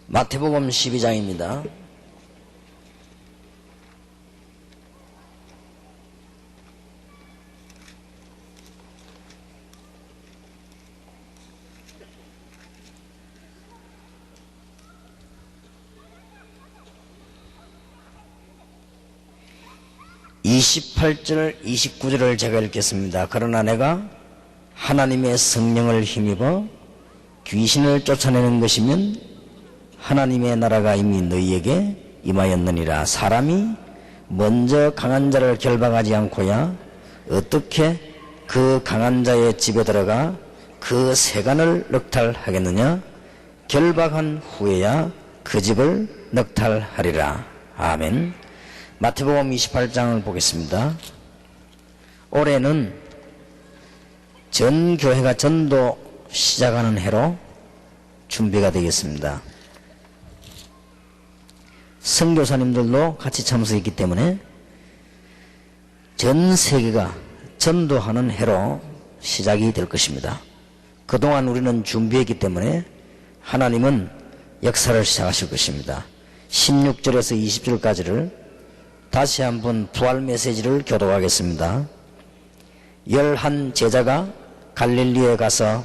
마태복음 12장입니다. (28절) (29절을) 제가 읽겠습니다. 그러나 내가 하나님의 성령을 힘입어 귀신을 쫓아내는 것이면 하나님의 나라가 이미 너희에게 임하였느니라. 사람이 먼저 강한 자를 결박하지 않고야 어떻게 그 강한 자의 집에 들어가 그 세간을 넉탈하겠느냐? 결박한 후에야 그 집을 넉탈하리라. 아멘. 마태복음 28장을 보겠습니다. 올해는 전 교회가 전도 시작하는 해로 준비가 되겠습니다. 선교사님들도 같이 참석했기 때문에 전 세계가 전도하는 해로 시작이 될 것입니다. 그동안 우리는 준비했기 때문에 하나님은 역사를 시작하실 것입니다. 16절에서 20절까지를 다시 한번 부활 메시지를 교독하겠습니다. 11 제자가 갈릴리에 가서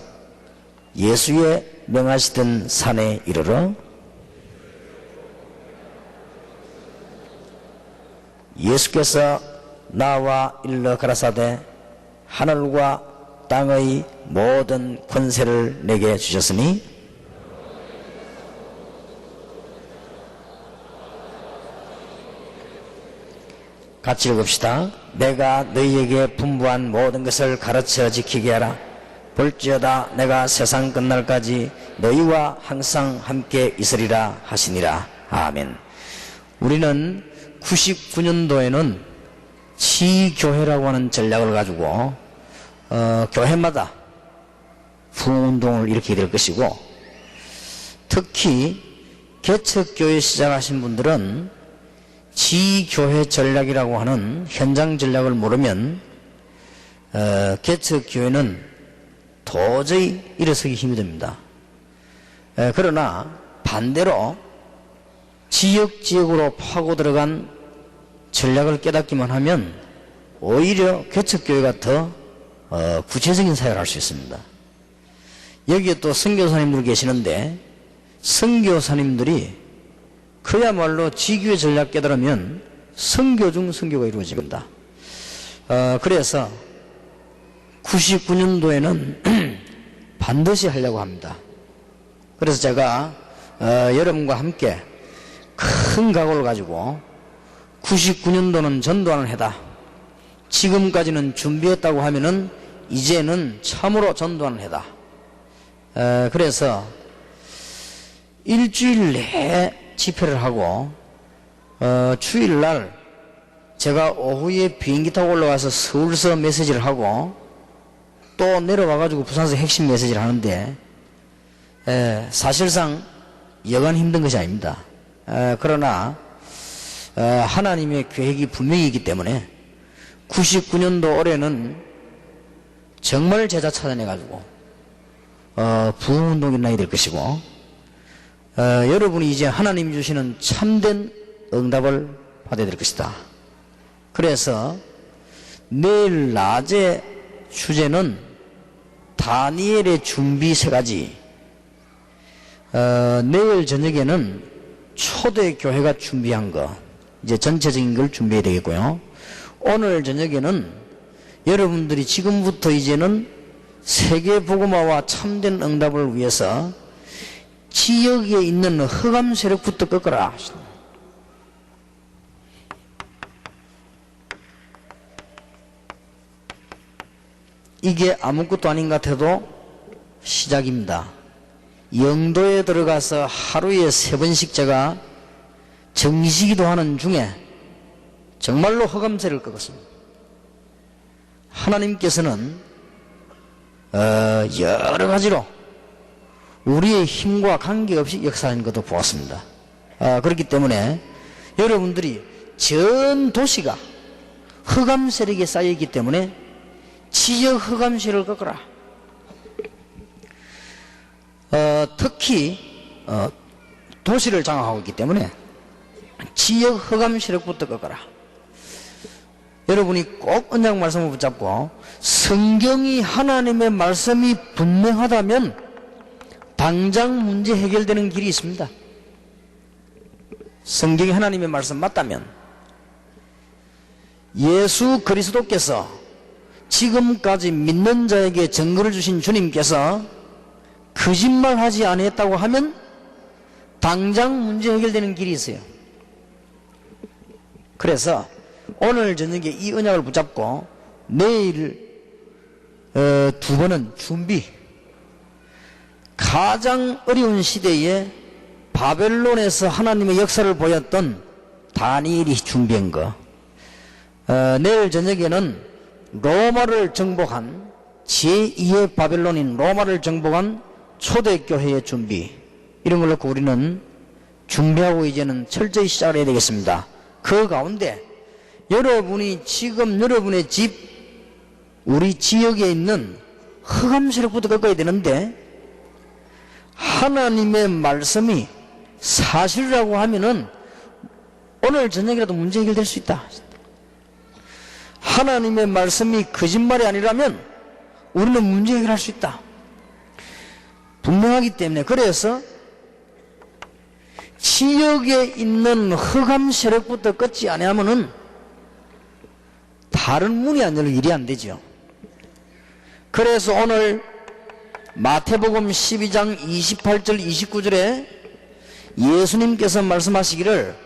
예수의 명하시던 산에 이르러 예수께서 나와 일러 가라사대 하늘과 땅의 모든 권세를 내게 주셨으니 같이 읽읍시다. 내가 너희에게 분부한 모든 것을 가르쳐 지키게 하라. 볼지어다 내가 세상 끝날까지 너희와 항상 함께 있으리라 하시니라. 아멘. 우리는 99년도에는 치교회라고 하는 전략을 가지고 교회마다 부흥운동을 일으키게 될 것이고, 특히 개척교회 시작하신 분들은 지교회 전략이라고 하는 현장 전략을 모르면 개척교회는 도저히 일어서기 힘이 듭니다. 그러나 반대로 지역으로 파고 들어간 전략을 깨닫기만 하면 오히려 개척교회가 더 구체적인 사역을 할 수 있습니다. 여기에 또 선교사님들 계시는데, 선교사님들이 그야말로 지교회 전략 깨달으면 선교 중 선교가 이루어집니다. 그래서 99년도에는 반드시 하려고 합니다. 그래서 제가 여러분과 함께 큰 각오를 가지고 99년도는 전도하는 해다. 지금까지는 준비했다고 하면은 이제는 참으로 전도하는 해다. 그래서 일주일 내에 집회를 하고 주일날 제가 오후에 비행기 타고 올라가서 서울서 메시지를 하고 또 내려와가지고 부산서 핵심 메시지를 하는데 사실상 여간 힘든 것이 아닙니다. 그러나 하나님의 계획이 분명히 있기 때문에 99년도 올해는 정말 제자 찾아내가지고 부흥운동이 일어나게 될 것이고, 여러분이 이제 하나님이 주시는 참된 응답을 받아야 될 것이다. 그래서 내일 낮에 주제는 다니엘의 준비 3가지, 내일 저녁에는 초대교회가 준비한 거, 이제 전체적인 걸 준비해야 되겠고요. 오늘 저녁에는 여러분들이 지금부터 이제는 세계복음화와 참된 응답을 위해서 지역에 있는 흑암 세력부터 꺾어라. 이게 아무것도 아닌 것 같아도 시작입니다. 영도에 들어가서 하루에 3번씩 제가 정시기도하는 중에 정말로 흑암 세력을 꺾었습니다. 하나님께서는 여러 가지로 우리의 힘과 관계없이 역사하는 것도 보았습니다. 그렇기 때문에 여러분들이 전 도시가 흑암 세력에 쌓여있기 때문에 지역 흑암 세력을 꺾어라. 특히 도시를 장악하고 있기 때문에 지역 흑암 세력부터 꺾어라. 여러분이 꼭 언약 말씀을 붙잡고 성경이 하나님의 말씀이 분명하다면 당장 문제 해결되는 길이 있습니다. 성경이 하나님의 말씀 맞다면 예수 그리스도께서 지금까지 믿는 자에게 증거를 주신 주님께서 거짓말하지 아니했다고 하면 당장 문제 해결되는 길이 있어요. 그래서 오늘 저녁에 이 언약을 붙잡고 내일 두 번은 준비. 가장 어려운 시대에 바벨론에서 하나님의 역사를 보였던 다니엘이 준비한 거. 내일 저녁에는 로마를 정복한 제2의 바벨론인 로마를 정복한 초대교회의 준비. 이런 걸 놓고 우리는 준비하고 이제는 철저히 시작을 해야 되겠습니다. 그 가운데 여러분이 지금 여러분의 집, 우리 지역에 있는 흑암 세력부터 꺾어야 되는데 하나님의 말씀이 사실이라고 하면은 오늘 저녁이라도 문제 해결될 수 있다. 하나님의 말씀이 거짓말이 아니라면 우리는 문제 해결할 수 있다. 분명하기 때문에 그래서 지역에 있는 흑암 세력부터 끊지 아니하면은 다른 문이 안 열려 일이 안 되죠. 그래서 오늘 마태복음 12장 28절 29절에 예수님께서 말씀하시기를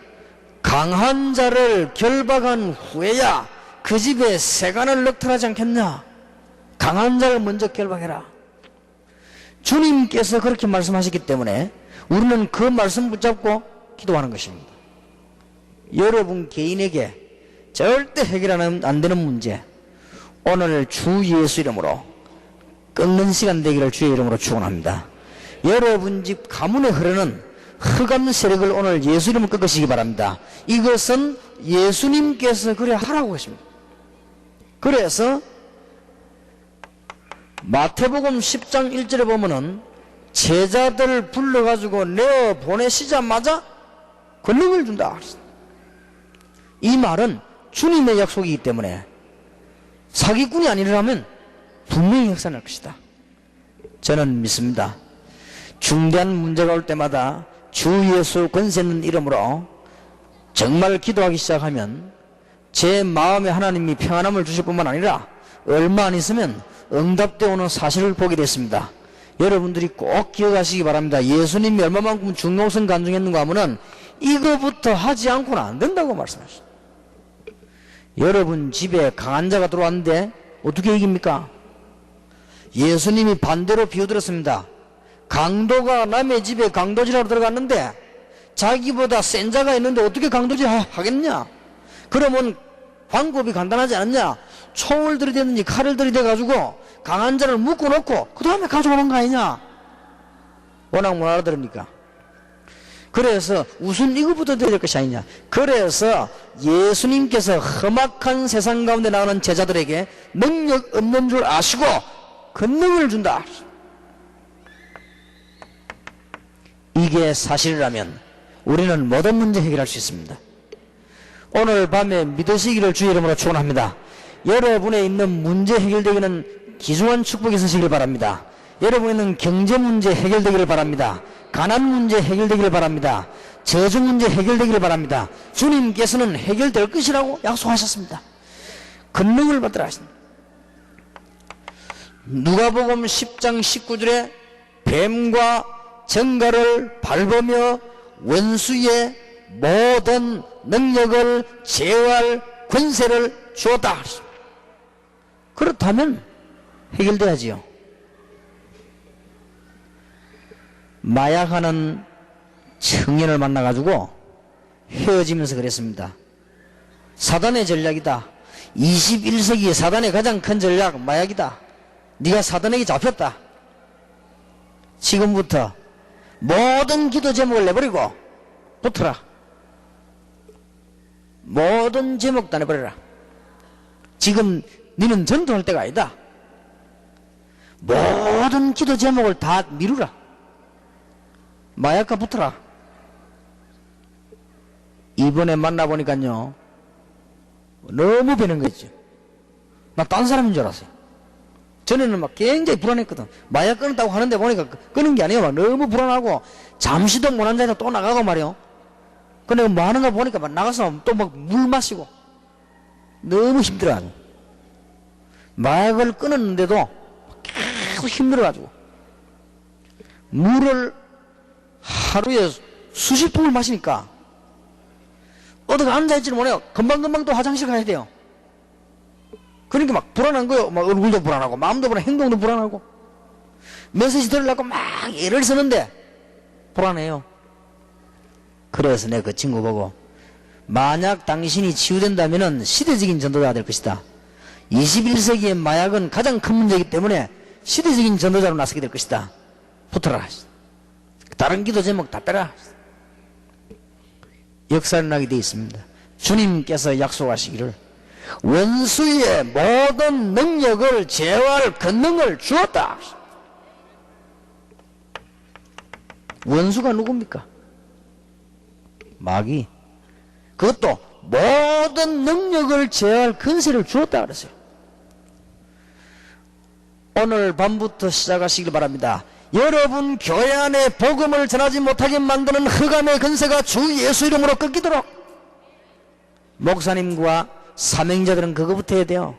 강한 자를 결박한 후에야 그 집에 세간을 넉탈하지 않겠냐. 강한 자를 먼저 결박해라. 주님께서 그렇게 말씀하셨기 때문에 우리는 그 말씀 붙잡고 기도하는 것입니다. 여러분 개인에게 절대 해결 안 되는 문제, 오늘 주 예수 이름으로 끊는 시간 되기를 주의 이름으로 축원합니다. 여러분 집 가문에 흐르는 흑암 세력을 오늘 예수 이름으로 꺾으시기 바랍니다. 이것은 예수님께서 그래 하라고 하십니다. 그래서 마태복음 10장 1절에 보면은 제자들을 불러가지고 내어 보내시자마자 권능을 준다. 이 말은 주님의 약속이기 때문에 사기꾼이 아니라면 분명히 역사할 것이다. 저는 믿습니다. 중대한 문제가 올 때마다 주 예수 권세 있는 이름으로 정말 기도하기 시작하면 제 마음에 하나님이 평안함을 주실 뿐만 아니라 얼마 안 있으면 응답되어 오는 사실을 보게 됐습니다. 여러분들이 꼭 기억하시기 바랍니다. 예수님이 얼마만큼 중용성 간증했는가 하면은 이거부터 하지 않고는 안 된다고 말씀하셨어요. 여러분 집에 강한 자가 들어왔는데 어떻게 이깁니까? 예수님이 반대로 비유들었습니다. 강도가 남의 집에 강도질하러 들어갔는데 자기보다 센 자가 있는데 어떻게 강도질 하겠냐? 그러면 방법이 간단하지 않느냐? 총을 들이대든지 칼을 들이대가지고 강한 자를 묶어놓고 그 다음에 가져오는 거 아니냐? 워낙 못 알아들으니까. 그래서 우선 이거부터 드려야 될 것이 아니냐. 그래서 예수님께서 험악한 세상 가운데 나오는 제자들에게 능력 없는 줄 아시고 권능을 준다. 이게 사실이라면 우리는 모든 문제 해결할 수 있습니다. 오늘 밤에 믿으시기를 주의 이름으로 축원합니다. 여러분의 있는 문제 해결되기는 귀중한 축복이 있으시길 바랍니다. 여러분에는 경제 문제 해결되기를 바랍니다. 가난 문제 해결되기를 바랍니다. 저주 문제 해결되기를 바랍니다. 주님께서는 해결될 것이라고 약속하셨습니다. 권능을 받으라 하십니다. 누가복음 10장 19절에 뱀과 정갈을 밟으며 원수의 모든 능력을 제어할 권세를 주었다. 그렇다면 해결돼야지요. 마약하는 청년을 만나가지고 헤어지면서 그랬습니다. 사단의 전략이다. 21세기의 사단의 가장 큰 전략 마약이다. 네가 사단에게 잡혔다. 지금부터 모든 기도 제목을 내버리고 붙어라. 모든 제목 다 내버려라. 지금 너는 전도할 때가 아니다. 모든 기도 제목을 다 미루라. 마약과 붙어라. 이번에 만나보니까요, 너무 배는 거죠. 나 딴 사람인 줄 알았어요. 전에는 막 굉장히 불안했거든. 마약 끊었다고 하는데 보니까 끊은 게 아니에요. 막 너무 불안하고, 잠시도 못 앉아서 또 나가고 말이요. 근데 뭐 하는 거 보니까 막 나가서 또 막 물 마시고, 너무 힘들어가지고. 마약을 끊었는데도 계속 힘들어가지고. 물을 하루에 수십 통을 마시니까, 어디가 앉아있지를 못해요. 금방금방 또 화장실 가야 돼요. 그러니까 막 불안한 거예요. 막 얼굴도 불안하고, 마음도 불안하고, 행동도 불안하고. 메시지 들으려고 막 애를 쓰는데, 불안해요. 그래서 내가 그 친구 보고, 만약 당신이 치유된다면 시대적인 전도자가 될 것이다. 21세기의 마약은 가장 큰 문제이기 때문에 시대적인 전도자로 나서게 될 것이다. 붙어라. 다른 기도 제목 다 빼라. 역사를 되어 있습니다. 주님께서 약속하시기를 원수의 모든 능력을 제어할 권능을 주었다. 원수가 누굽니까? 마귀. 그것도 모든 능력을 제어할 권세를 주었다 그랬어요. 오늘 밤부터 시작하시길 바랍니다. 여러분 교회 안에 복음을 전하지 못하게 만드는 흑암의 권세가 주 예수 이름으로 끊기도록. 목사님과 사명자들은 그거부터 해야 돼요.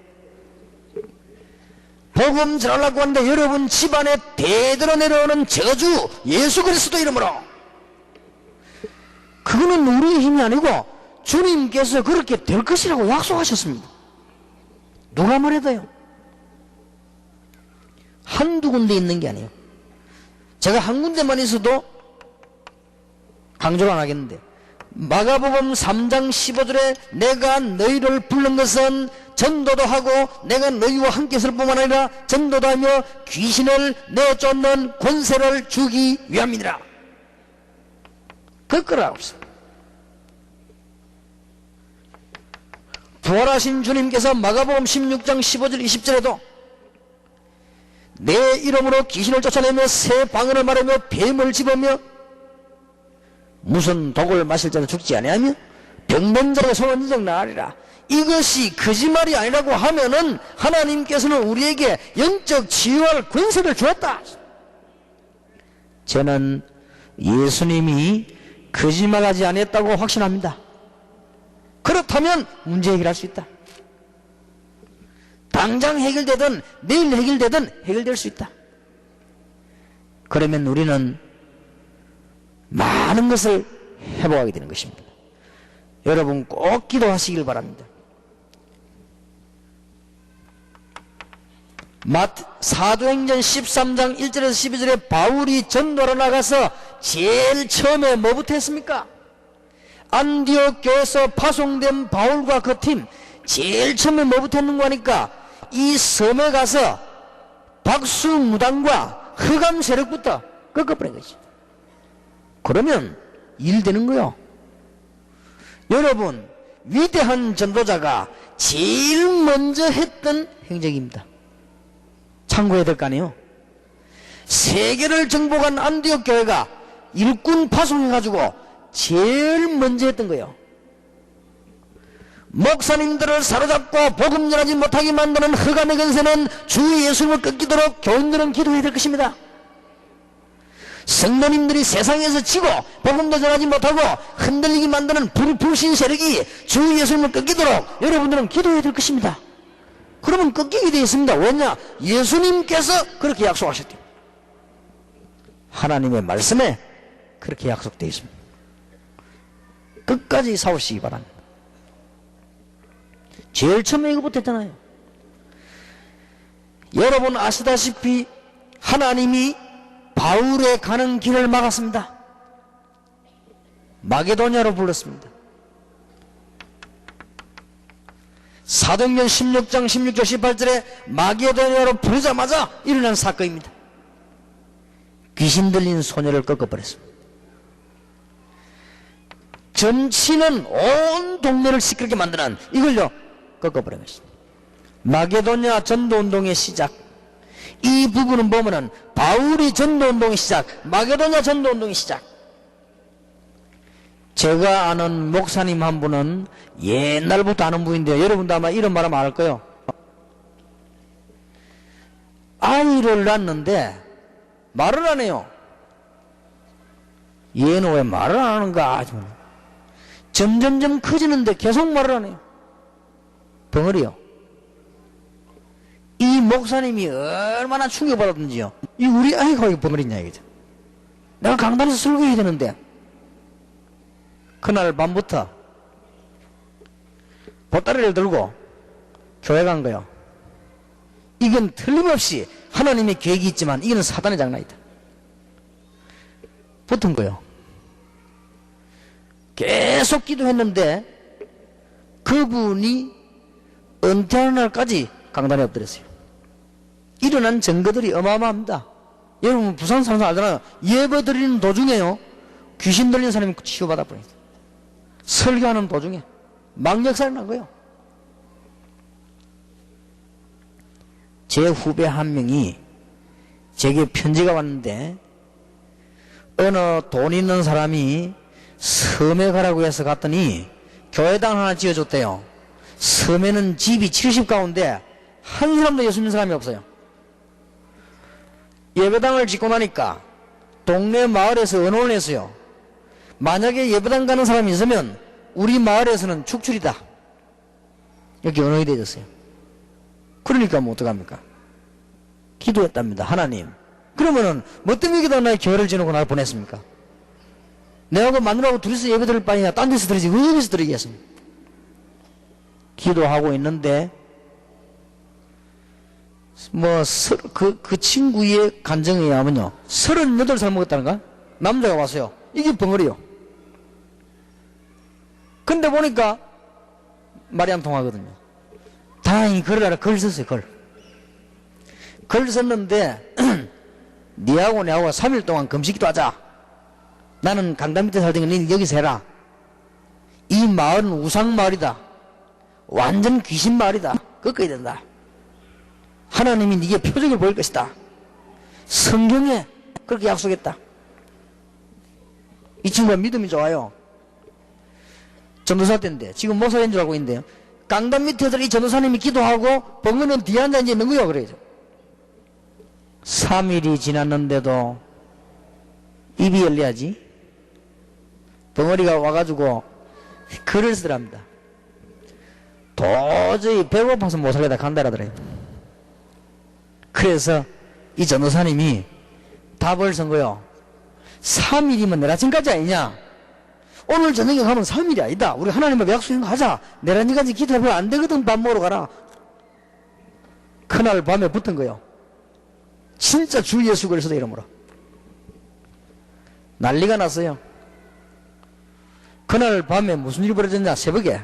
복음 전하려고 하는데 여러분 집안에 대대로 내려오는 저주 예수 그리스도 이름으로. 그거는 우리의 힘이 아니고 주님께서 그렇게 될 것이라고 약속하셨습니다. 누가 말해도요. 한두 군데 있는 게 아니에요. 제가 한 군데만 있어도 강조를 안 하겠는데, 마가복음 3장 15절에 내가 너희를 부른 것은 전도도 하고 내가 너희와 함께 있을 뿐만 아니라 전도도 하며 귀신을 내쫓는 권세를 주기 위함이니라. 그거라고 없어. 부활하신 주님께서 마가복음 16장 15절 20절에도 내 이름으로 귀신을 쫓아내며 새 방언을 말하며 뱀을 집으며 무슨 독을 마실 자도 죽지 아니하며 병든 자의 손은 인정 나으리라. 이것이 거짓말이 아니라고 하면은 하나님께서는 우리에게 영적 치유할 권세를 주었다. 저는 예수님이 거짓말하지 않았다고 확신합니다. 그렇다면 문제 해결할 수 있다. 당장 해결되든 내일 해결되든 해결될 수 있다. 그러면 우리는 많은 것을 회복하게 되는 것입니다. 여러분 꼭 기도하시길 바랍니다. 사도행전 13장 1절에서 12절에 바울이 전도로 나가서 제일 처음에 뭐부터 했습니까? 안디옥 교회에서 파송된 바울과 그 팀 제일 처음에 뭐부터 했는가 하니까 이 섬에 가서 박수무당과 흑암 세력부터 꺾어버린 거지. 그러면 일 되는 거요. 여러분 위대한 전도자가 제일 먼저 했던 행적입니다. 참고해야 될 거 아니에요. 세계를 정복한 안디옥 교회가 일꾼 파송해가지고 제일 먼저 했던 거예요. 목사님들을 사로잡고 복음 전하지 못하게 만드는 흑암의 권세는 주 예수님을 끊기도록 교인들은 기도해야 될 것입니다. 성도님들이 세상에서 지고 복음도 전하지 못하고 흔들리게 만드는 불신 세력이 주 예수님을 끊기도록 여러분들은 기도해야 될 것입니다. 그러면 끊기게 되어 있습니다. 왜냐? 예수님께서 그렇게 약속하셨대요. 하나님의 말씀에 그렇게 약속되어 있습니다. 끝까지 싸우시기 바랍니다. 제일 처음에 이거부터 했잖아요. 여러분 아시다시피 하나님이 바울의 가는 길을 막았습니다. 마게도냐로 불렀습니다. 사도행전 16장 16절 18절에 마게도냐로 부르자마자 일어난 사건입니다. 귀신 들린 소녀를 꺾어버렸습니다. 점치는 온 동네를 시끄럽게 만드는 이걸요 꺾어버린 것입니다. 마게도냐 전도운동의 시작, 이 부분은 보면은 바울이 전도운동의 시작, 마게도냐 전도운동의 시작. 제가 아는 목사님 한 분은 옛날부터 아는 분인데요, 여러분도 아마 이런 말하면 알 거예요. 아이를 낳았는데 말을 안 해요. 얘는 왜 말을 안 하는가? 점점점 커지는데 계속 말을 안 해요. 벙어리요. 이 목사님이 얼마나 충격받았는지요. 이 우리 아이가 왜 벙어리냐 이거죠. 내가 강단에서 설교해야 되는데. 그날 밤부터 보따리를 들고 교회 간 거예요. 이건 틀림없이 하나님의 계획이 있지만 이건 사단의 장난이다. 붙은 거예요. 계속 기도했는데 그분이 은퇴하는 날까지 강단에 엎드렸어요. 일어난 증거들이 어마어마합니다. 여러분 부산 사람 알잖아요. 예배 드리는 도중에요, 귀신 들린 사람이 치유받아 버립니다. 설교하는 도중에 망역사를 난 거예요. 제 후배 한 명이 제게 편지가 왔는데, 어느 돈 있는 사람이 섬에 가라고 해서 갔더니 교회당 하나 지어줬대요. 섬에는 집이 70 가운데 한 사람도 예수 믿는 사람이 없어요. 예배당을 짓고 나니까 동네 마을에서 언론을 했어요. 만약에 예배당 가는 사람이 있으면 우리 마을에서는 축출이다, 이렇게 언론이 되어졌어요. 그러니까 뭐 어떡합니까? 기도했답니다. 하나님, 그러면은 뭐 때문에 나의 교회를 지놓고 나를 보냈습니까? 내가 그 마누라하고 둘이서 예배 드릴 바에야 딴 데서 드리지 왜 여기서 드리겠습니까? 기도하고 있는데 그 친구의 간증에 의하면요 38살 먹었다는가? 남자가 왔어요. 이게 벙어리요. 근데 보니까 말이 안 통하거든요. 다행히 글을 알아. 글 썼어요. 글 썼는데 니하고 내하고 3일 동안 금식기도 하자. 나는 강단 밑에 살던 니 여기서 해라. 이 마을은 우상마을이다. 완전 귀신마을이다. 꺾어야 된다. 하나님이 네게 표적을 보일 것이다. 성경에 그렇게 약속했다. 이 친구가 믿음이 좋아요. 전도사 때인데 지금 목사인 줄 알고 있는데요, 강단 밑에서 이 전도사님이 기도하고 벙어리는 뒤에 앉아 있는 거예요. 그래요. 3일이 지났는데도 입이 열려야지. 벙어리가 와가지고 글을 쓰더랍니다. 도저히 배고파서 못 살겠다 간다라더래요. 그래서 이 전도사님이 답을 쓴 거요. 3일이면 내일 아침까지 아니냐? 오늘 저녁에 가면 3일이 아니다. 우리 하나님하고 약속한 거 하자. 내일 아침까지 기도해보면 안 되거든. 밥 먹으러 가라. 그날 밤에 붙은 거요. 진짜 주 예수 그리스도 이름으로 난리가 났어요. 그날 밤에 무슨 일이 벌어졌냐? 새벽에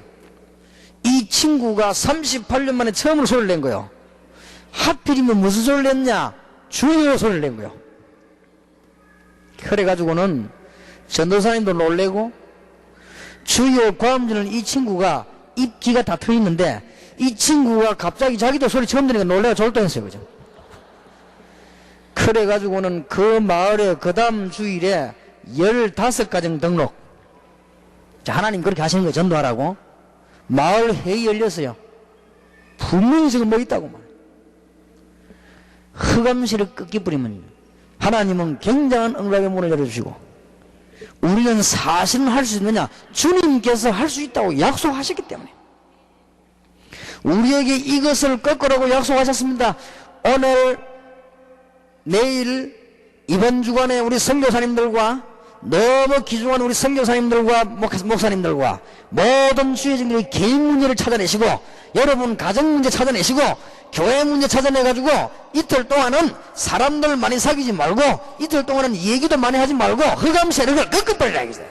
이 친구가 38년 만에 처음으로 소리를 낸 거예요. 하필이면 무슨 소리를 냈냐? 주여 소리를 낸 거예요. 그래가지고는 전도사님도 놀래고, 주여 고함지는 이 친구가 입귀가 다 트있는데 이 친구가 갑자기 자기도 소리 처음 들으니까 놀래가 졸도했어요. 그죠? 그래가지고는 그 마을에 그 다음 주일에 15가정 등록. 자, 하나님 그렇게 하시는 거예요. 전도하라고. 마을 회의 열렸어요. 분명히 지금 뭐 있다고 말. 흑암실을 꺾기뿌리면 하나님은 굉장한 응답의 문을 열어주시고, 우리는 사실은 할 수 있느냐? 주님께서 할 수 있다고 약속하셨기 때문에. 우리에게 이것을 꺾으라고 약속하셨습니다. 오늘 내일 이번 주간에 우리 선교사님들과 너무 귀중한 우리 선교사님들과 목사님들과 모든 주의 증인들이 개인 문제를 찾아내시고, 여러분 가정 문제 찾아내시고, 교회 문제 찾아내가지고 이틀 동안은 사람들 많이 사귀지 말고, 이틀 동안은 얘기도 많이 하지 말고 흑암 세력을 꺾어버리라 이거예요.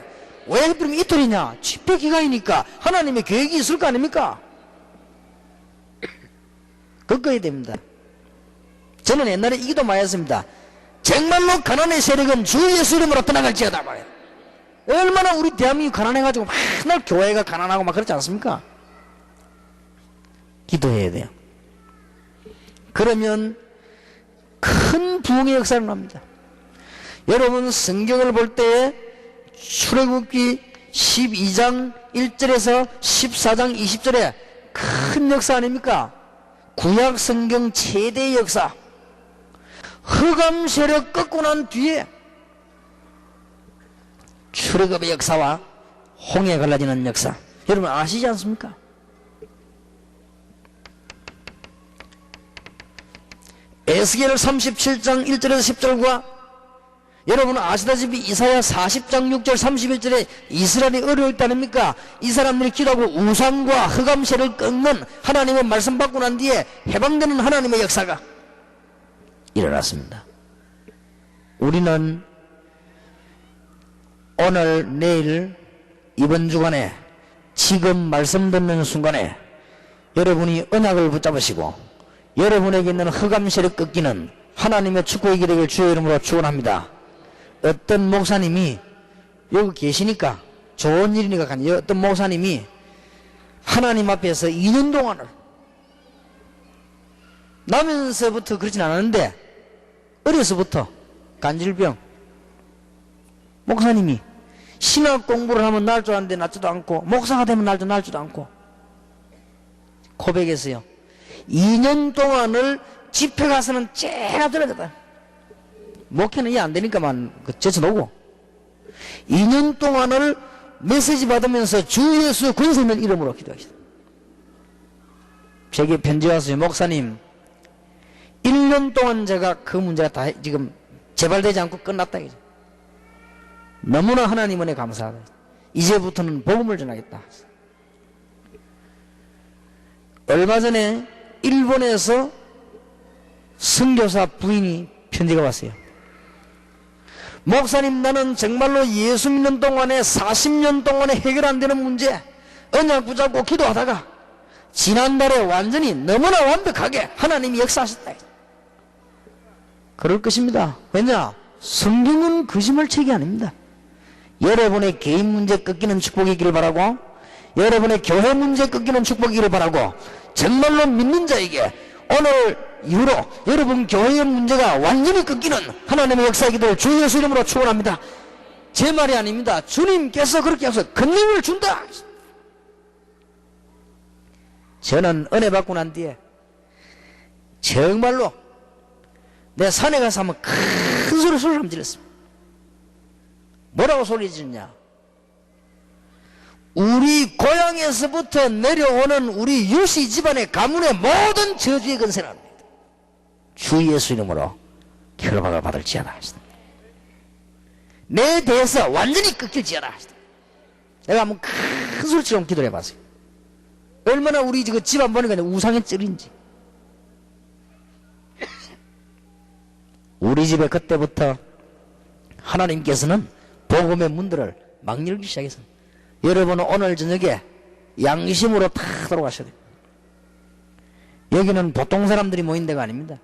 왜 그러면 이틀이냐? 집회 기간이니까 하나님의 계획이 있을 거 아닙니까? 꺾어야 됩니다. 저는 옛날에 이 기도 많이 했습니다. 정말로 가난의 세력은 주 예수 이름으로 떠나갈지어다 말이에요. 얼마나 우리 대한민국이 가난해가지고 맨날 교회가 가난하고 막 그렇지 않습니까? 기도해야 돼요. 그러면 큰 부흥의 역사를 납니다. 여러분 성경을 볼 때에 출애굽기 12장 1절에서 14장 20절에 큰 역사 아닙니까? 구약 성경 최대의 역사. 흑암 세력 꺾고 난 뒤에 출애굽의 역사와 홍해 갈라지는 역사, 여러분 아시지 않습니까? 에스겔 37장 1절에서 10절과 여러분 아시다시피 이사야 40장 6절 31절에 이스라엘이 어려울 때 아닙니까? 이 사람들이 기도하고 우상과 흑암세를 꺾는 하나님의 말씀 받고 난 뒤에 해방되는 하나님의 역사가 일어났습니다. 우리는 오늘 내일 이번 주간에 지금 말씀 듣는 순간에 여러분이 언약을 붙잡으시고 여러분에게 있는 흑암세를 꺾이는 하나님의 축복이 되길 주의 이름으로 축원합니다. 어떤 목사님이 여기 계시니까 좋은 일이니까 가니 어떤 목사님이 하나님 앞에서 2년 동안을 나면서부터 그러진 않았는데 어려서부터 간질병 목사님이 신학 공부를 하면 날 줄 아는데 낫지도 않고 목사가 되면 날지도 않고 고백했어요. 2년 동안을 집회 가서는 째가 들어가다 목회는 이해 안 되니까만 제쳐놓고 2년 동안을 메시지 받으면서 주 예수 권세는 이름으로 기도하시다. 제게 편지 왔어요. 목사님 1년 동안 제가 그 문제가 다 지금 재발되지 않고 끝났다. 너무나 하나님 은혜 감사하다. 이제부터는 복음을 전하겠다. 얼마 전에 일본에서 선교사 부인이 편지가 왔어요. 목사님 나는 정말로 예수 믿는 동안에 40년 동안에 해결 안 되는 문제 언약 붙잡고 기도하다가 지난달에 완전히 너무나 완벽하게 하나님이 역사하셨다. 그럴 것입니다. 왜냐? 성경은 거짓말책이 아닙니다. 여러분의 개인 문제 꺾이는 축복이 있기를 바라고 여러분의 교회 문제 꺾이는 축복이 있기를 바라고 정말로 믿는 자에게 오늘 이후로 여러분 교회의 문제가 완전히 꺾이는 하나님의 역사이기를 주 예수 이름으로 축원합니다. 제 말이 아닙니다. 주님께서 그렇게 하셔서 권능을 준다. 저는 은혜 받고 난 뒤에 정말로 내 산에 가서 한번 큰 소리 한번 질렀습니다. 뭐라고 소리 지르냐? 우리 고향에서부터 내려오는 우리 유씨 집안의 가문의 모든 저주의 근세를 합니다. 주 예수 이름으로 결박을 받을지어다 하시다. 내 대해서 완전히 꺾일지어다 하시다. 내가 한번 큰 소리처럼 기도를 해봤어요. 얼마나 우리 지금 집안 보니까 우상의 쩔인지. 우리 집에 그때부터 하나님께서는 복음의 문들을 막 열기 시작했습니다. 여러분은 오늘 저녁에 양심으로 다 돌아가셔야 돼요. 여기는 보통 사람들이 모인 데가 아닙니다.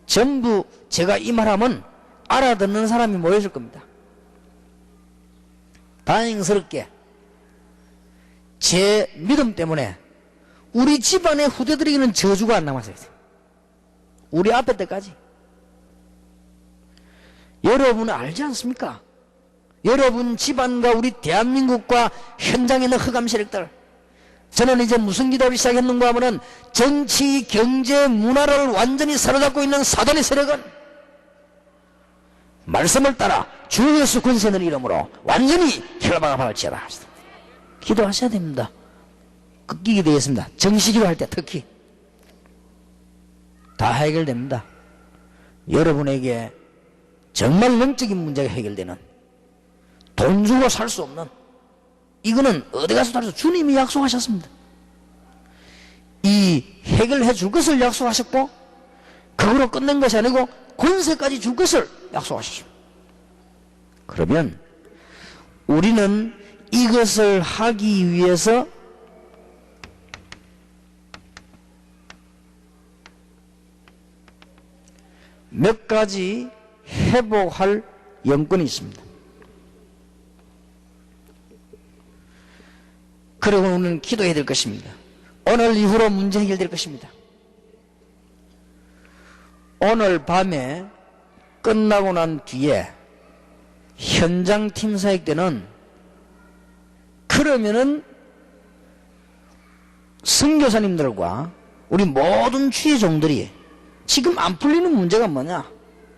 전부 제가 이 말하면 알아듣는 사람이 모여줄 겁니다. 다행스럽게 제 믿음 때문에 우리 집안의 후대들에게는 저주가 안 남았어요. 우리 앞에 때까지. 여러분은 알지 않습니까? 여러분 집안과 우리 대한민국과 현장에 있는 흑암 세력들, 저는 이제 무슨 기도를 시작했는가 하면은 정치, 경제, 문화를 완전히 사로잡고 있는 사단의 세력은 말씀을 따라 주 예수 권세는 이름으로 완전히 결박을 받을지어다. 기도하셔야 됩니다. 꺾이게 되겠습니다. 정시기도 할 때 특히 다 해결됩니다. 여러분에게 정말 영적인 문제가 해결되는, 돈 주고 살 수 없는, 이거는 어디 가서도 할 수, 주님이 약속하셨습니다. 이 해결해 줄 것을 약속하셨고 그거로 끝낸 것이 아니고 권세까지 줄 것을 약속하셨습니다. 그러면 우리는 이것을 하기 위해서 몇 가지 회복할 영권이 있습니다. 그리고 우리는 기도해야 될 것입니다. 오늘 이후로 문제 해결될 것입니다. 오늘 밤에 끝나고 난 뒤에 현장 팀 사역 때는 그러면은 선교사님들과 우리 모든 주의 종들이 지금 안 풀리는 문제가 뭐냐?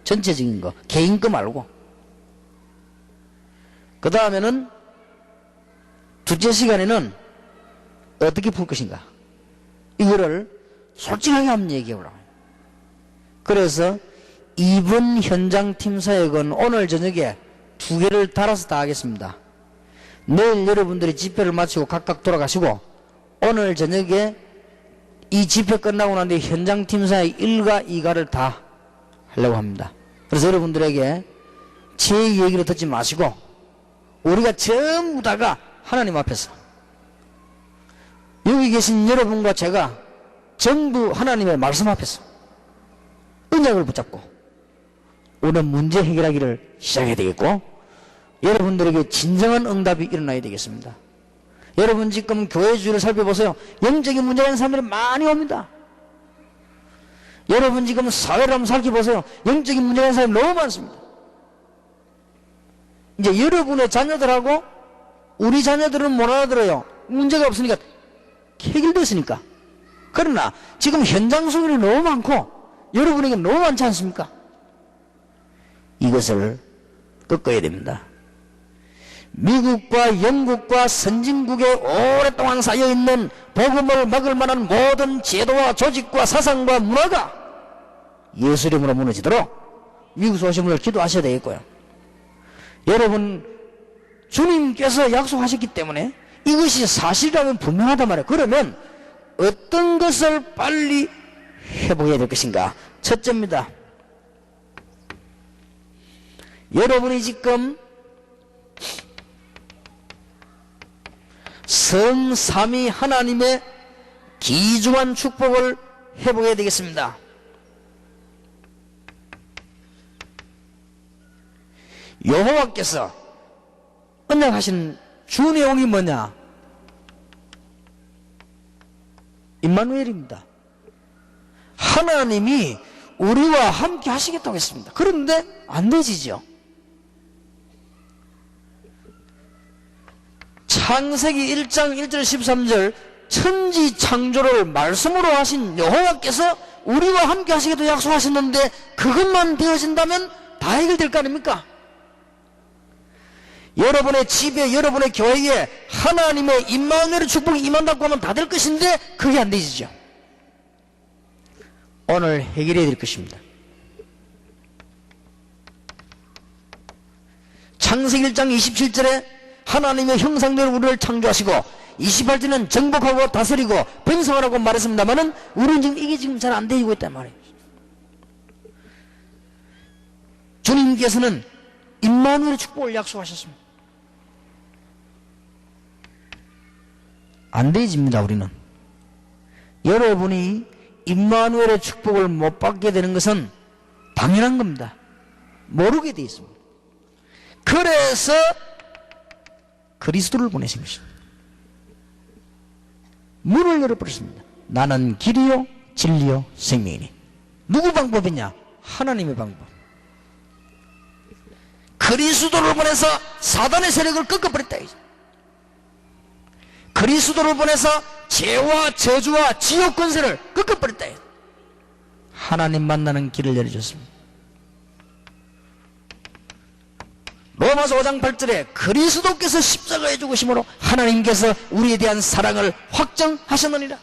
전체적인 거, 개인 거 말고. 그 다음에는 둘째 시간에는 어떻게 풀 것인가? 이거를 솔직하게 한번 얘기해 보라고. 그래서 이번 현장팀 사역은 오늘 저녁에 2개를 달아서 다 하겠습니다. 내일 여러분들이 집회를 마치고 각각 돌아가시고 오늘 저녁에 이 집회 끝나고 난 뒤에 현장팀 사역 1과 2가를 다 하려고 합니다. 그래서 여러분들에게 제 얘기를 듣지 마시고 우리가 전부 다가 하나님 앞에서 여기 계신 여러분과 제가 전부 하나님의 말씀 앞에서 언약을 붙잡고 우리는 문제 해결하기를 시작해야 되겠고 여러분들에게 진정한 응답이 일어나야 되겠습니다. 여러분 지금 교회 주위를 살펴보세요. 영적인 문제가 있는 사람들이 많이 옵니다. 여러분 지금 사회를 한번 살펴보세요. 영적인 문제가 있는 사람이 너무 많습니다. 이제 여러분의 자녀들하고 우리 자녀들은 못 알아들어요. 문제가 없으니까 해결됐으니까. 그러나 지금 현장 소견이 너무 많고 여러분에게 너무 많지 않습니까? 이것을 꺾어야 됩니다. 미국과 영국과 선진국에 오랫동안 쌓여있는 복음을 막을 만한 모든 제도와 조직과 사상과 문화가 예수 이름으로 무너지도록 미국에서 오신 분들 기도하셔야 되겠고요. 여러분 주님께서 약속하셨기 때문에 이것이 사실이라면 분명하단 말이에요. 그러면 어떤 것을 빨리 회복해야 될 것인가? 첫째입니다. 여러분이 지금 성삼위 하나님의 기중한 축복을 회복해야 되겠습니다. 여호와께서 언약하신 주 내용이 뭐냐? 임마누엘입니다. 하나님이 우리와 함께 하시겠다고 했습니다. 그런데 안 되지죠. 창세기 1장 1절 13절 천지 창조를 말씀으로 하신 여호와께서 우리와 함께 하시기도 약속하셨는데 그것만 되어진다면 다 해결될 거 아닙니까? 여러분의 집에 여러분의 교회에 하나님의 임마누엘의 축복이 임한다고 하면 다 될 것인데 그게 안 되지죠. 오늘 해결해야 될 것입니다. 창세기 1장 27절에 하나님의 형상대로 우리를 창조하시고 28절은 정복하고 다스리고 번성하라고 말했습니다만은 우리는 지금 이게 지금 잘 안 되고 있단 말이에요. 주님께서는 임마누엘의 축복을 약속하셨습니다. 안 되집니다. 우리는 여러분이 임마누엘의 축복을 못 받게 되는 것은 당연한 겁니다. 모르게 돼 있습니다. 그래서 그리스도를 보내신 것입니다. 문을 열어버렸습니다. 나는 길이요 진리요 생명이니. 누구 방법이냐? 하나님의 방법. 그리스도를 보내서 사단의 세력을 꺾어버렸다. 그리스도를 보내서 죄와 저주와 지옥 권세를 꺾어버렸다. 하나님 만나는 길을 열어줬습니다. 로마서 5장 8절에 그리스도께서 십자가에 죽으심으로 하나님께서 우리에 대한 사랑을 확정하셨느니라.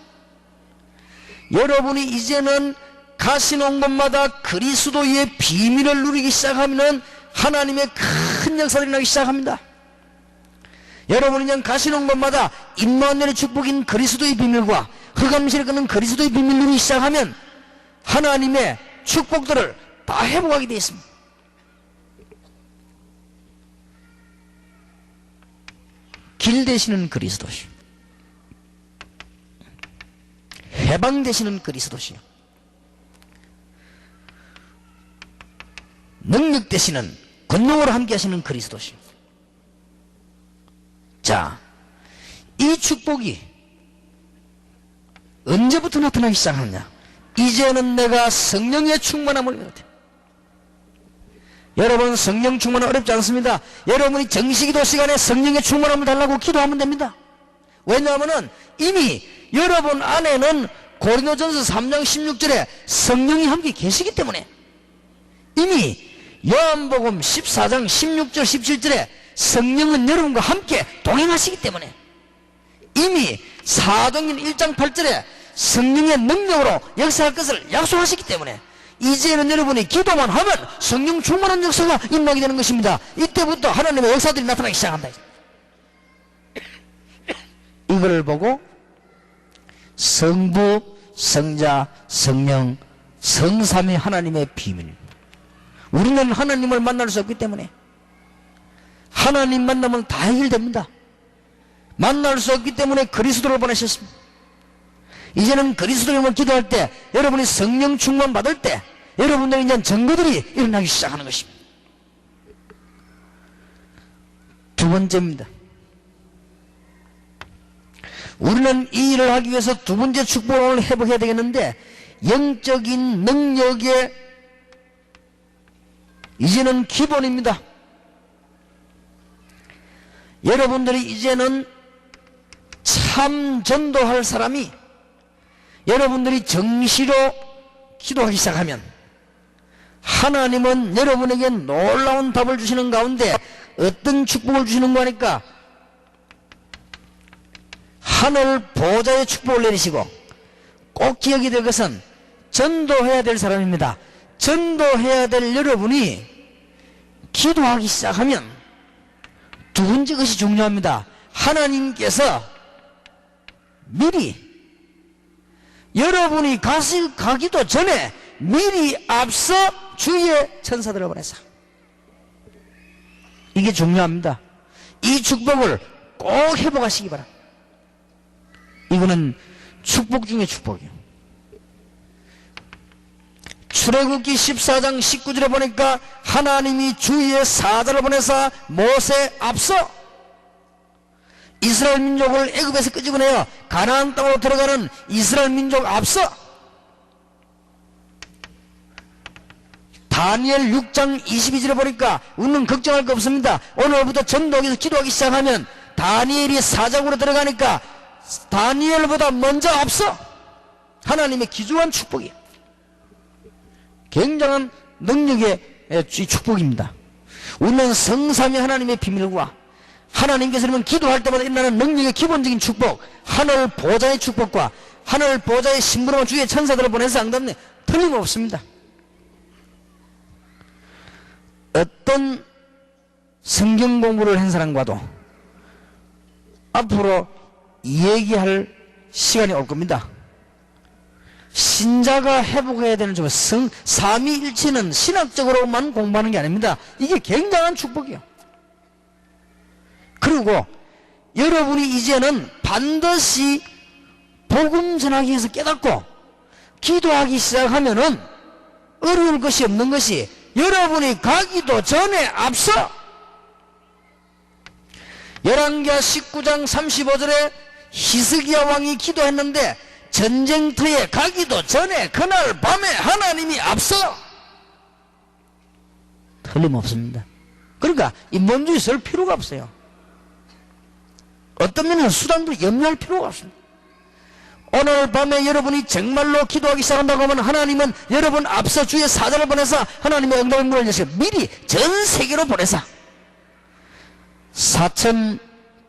여러분이 이제는 가시는 곳마다 그리스도의 비밀을 누리기 시작하면 하나님의 큰 역사들이 나기 시작합니다. 여러분이 그냥 가시는 곳마다 임마누엘의 축복인 그리스도의 비밀과 흑암실에 끄는 그리스도의 비밀을 누리기 시작하면 하나님의 축복들을 다 회복하게 되어 있습니다. 길 되시는 그리스도시요, 해방 되시는 그리스도시요, 능력 되시는 권능으로 함께 하시는 그리스도시요. 자, 이 축복이 언제부터 나타나기 시작하느냐? 이제는 내가 성령의 충만함을 받았다. 여러분, 성령 충만은 어렵지 않습니다. 여러분이 정식기도 시간에 성령의 충만함을 달라고 기도하면 됩니다. 왜냐하면 이미 여러분 안에는 고린도전서 3장 16절에 성령이 함께 계시기 때문에, 이미 요한복음 14장 16절 17절에 성령은 여러분과 함께 동행하시기 때문에, 이미 사도행전 1장 8절에 성령의 능력으로 역사할 것을 약속하시기 때문에, 이제는 여러분이 기도만 하면 성령 충만한 역사가 임하게 되는 것입니다. 이때부터 하나님의 역사들이 나타나기 시작한다. 이걸 보고 성부, 성자, 성령, 성삼위 하나님의 비밀, 우리는 하나님을 만날 수 없기 때문에 하나님 만나면 다 해결됩니다. 만날 수 없기 때문에 그리스도를 보내셨습니다. 이제는 그리스도를 기도할 때, 여러분이 성령 충만 받을 때 여러분들의 이제 증거들이 일어나기 시작하는 것입니다. 두 번째입니다. 우리는 이 일을 하기 위해서 두 번째 축복을 회복해야 되겠는데, 영적인 능력의 이제는 기본입니다. 여러분들이 이제는 참 전도할 사람이, 여러분들이 정시로 기도하기 시작하면 하나님은 여러분에게 놀라운 답을 주시는 가운데 어떤 축복을 주시는 거니까, 하늘 보좌의 축복을 내리시고, 꼭 기억이 될 것은 전도해야 될 사람입니다. 전도해야 될 여러분이 기도하기 시작하면 두 번째 것이 중요합니다. 하나님께서 미리, 여러분이 가기도 전에 미리 앞서 주의 천사들을 보내사, 이게 중요합니다. 이 축복을 꼭 회복하시기 바랍니다. 이거는 축복 중에 축복이에요. 출애굽기 14장 19절에 보니까 하나님이 주의 사자를 보내사 모세 앞서 이스라엘 민족을 애굽에서 끄집어내어 가나안 땅으로 들어가는 이스라엘 민족 앞서, 다니엘 6장 22절에 보니까 우리는 걱정할 거 없습니다. 오늘부터 전도하기 위해서 기도하기 시작하면 다니엘이 사자국으로 들어가니까 다니엘보다 먼저 앞서 하나님의 기주한 축복이, 굉장한 능력의 축복입니다. 우리는 성삼위 하나님의 비밀과 하나님께서 기도할 때마다 일어나는 능력의 기본적인 축복, 하늘 보좌의 축복과 하늘 보좌의 심부름한 주의 천사들을 보내서 앙답네, 틀림없습니다. 어떤 성경 공부를 한 사람과도 앞으로 얘기할 시간이 올 겁니다. 신자가 회복해야 되는 점, 삼위일체는 신학적으로만 공부하는 게 아닙니다. 이게 굉장한 축복이에요. 그리고 여러분이 이제는 반드시 복음 전하기 위해서 깨닫고 기도하기 시작하면은 어려울 것이 없는 것이, 여러분이 가기도 전에 앞서 열왕기하 19장 35절에 히스기야 왕이 기도했는데, 전쟁터에 가기도 전에 그날 밤에 하나님이 앞서, 틀림없습니다. 그러니까 인본주의 쓸 필요가 없어요. 어떤 면에서 수단도 염려할 필요가 없습니다. 오늘 밤에 여러분이 정말로 기도하기 시작한다고 하면 하나님은 여러분 앞서 주의 사자를 보내서 하나님의 응답의 문을 여시고 미리 전 세계로 보내사 사천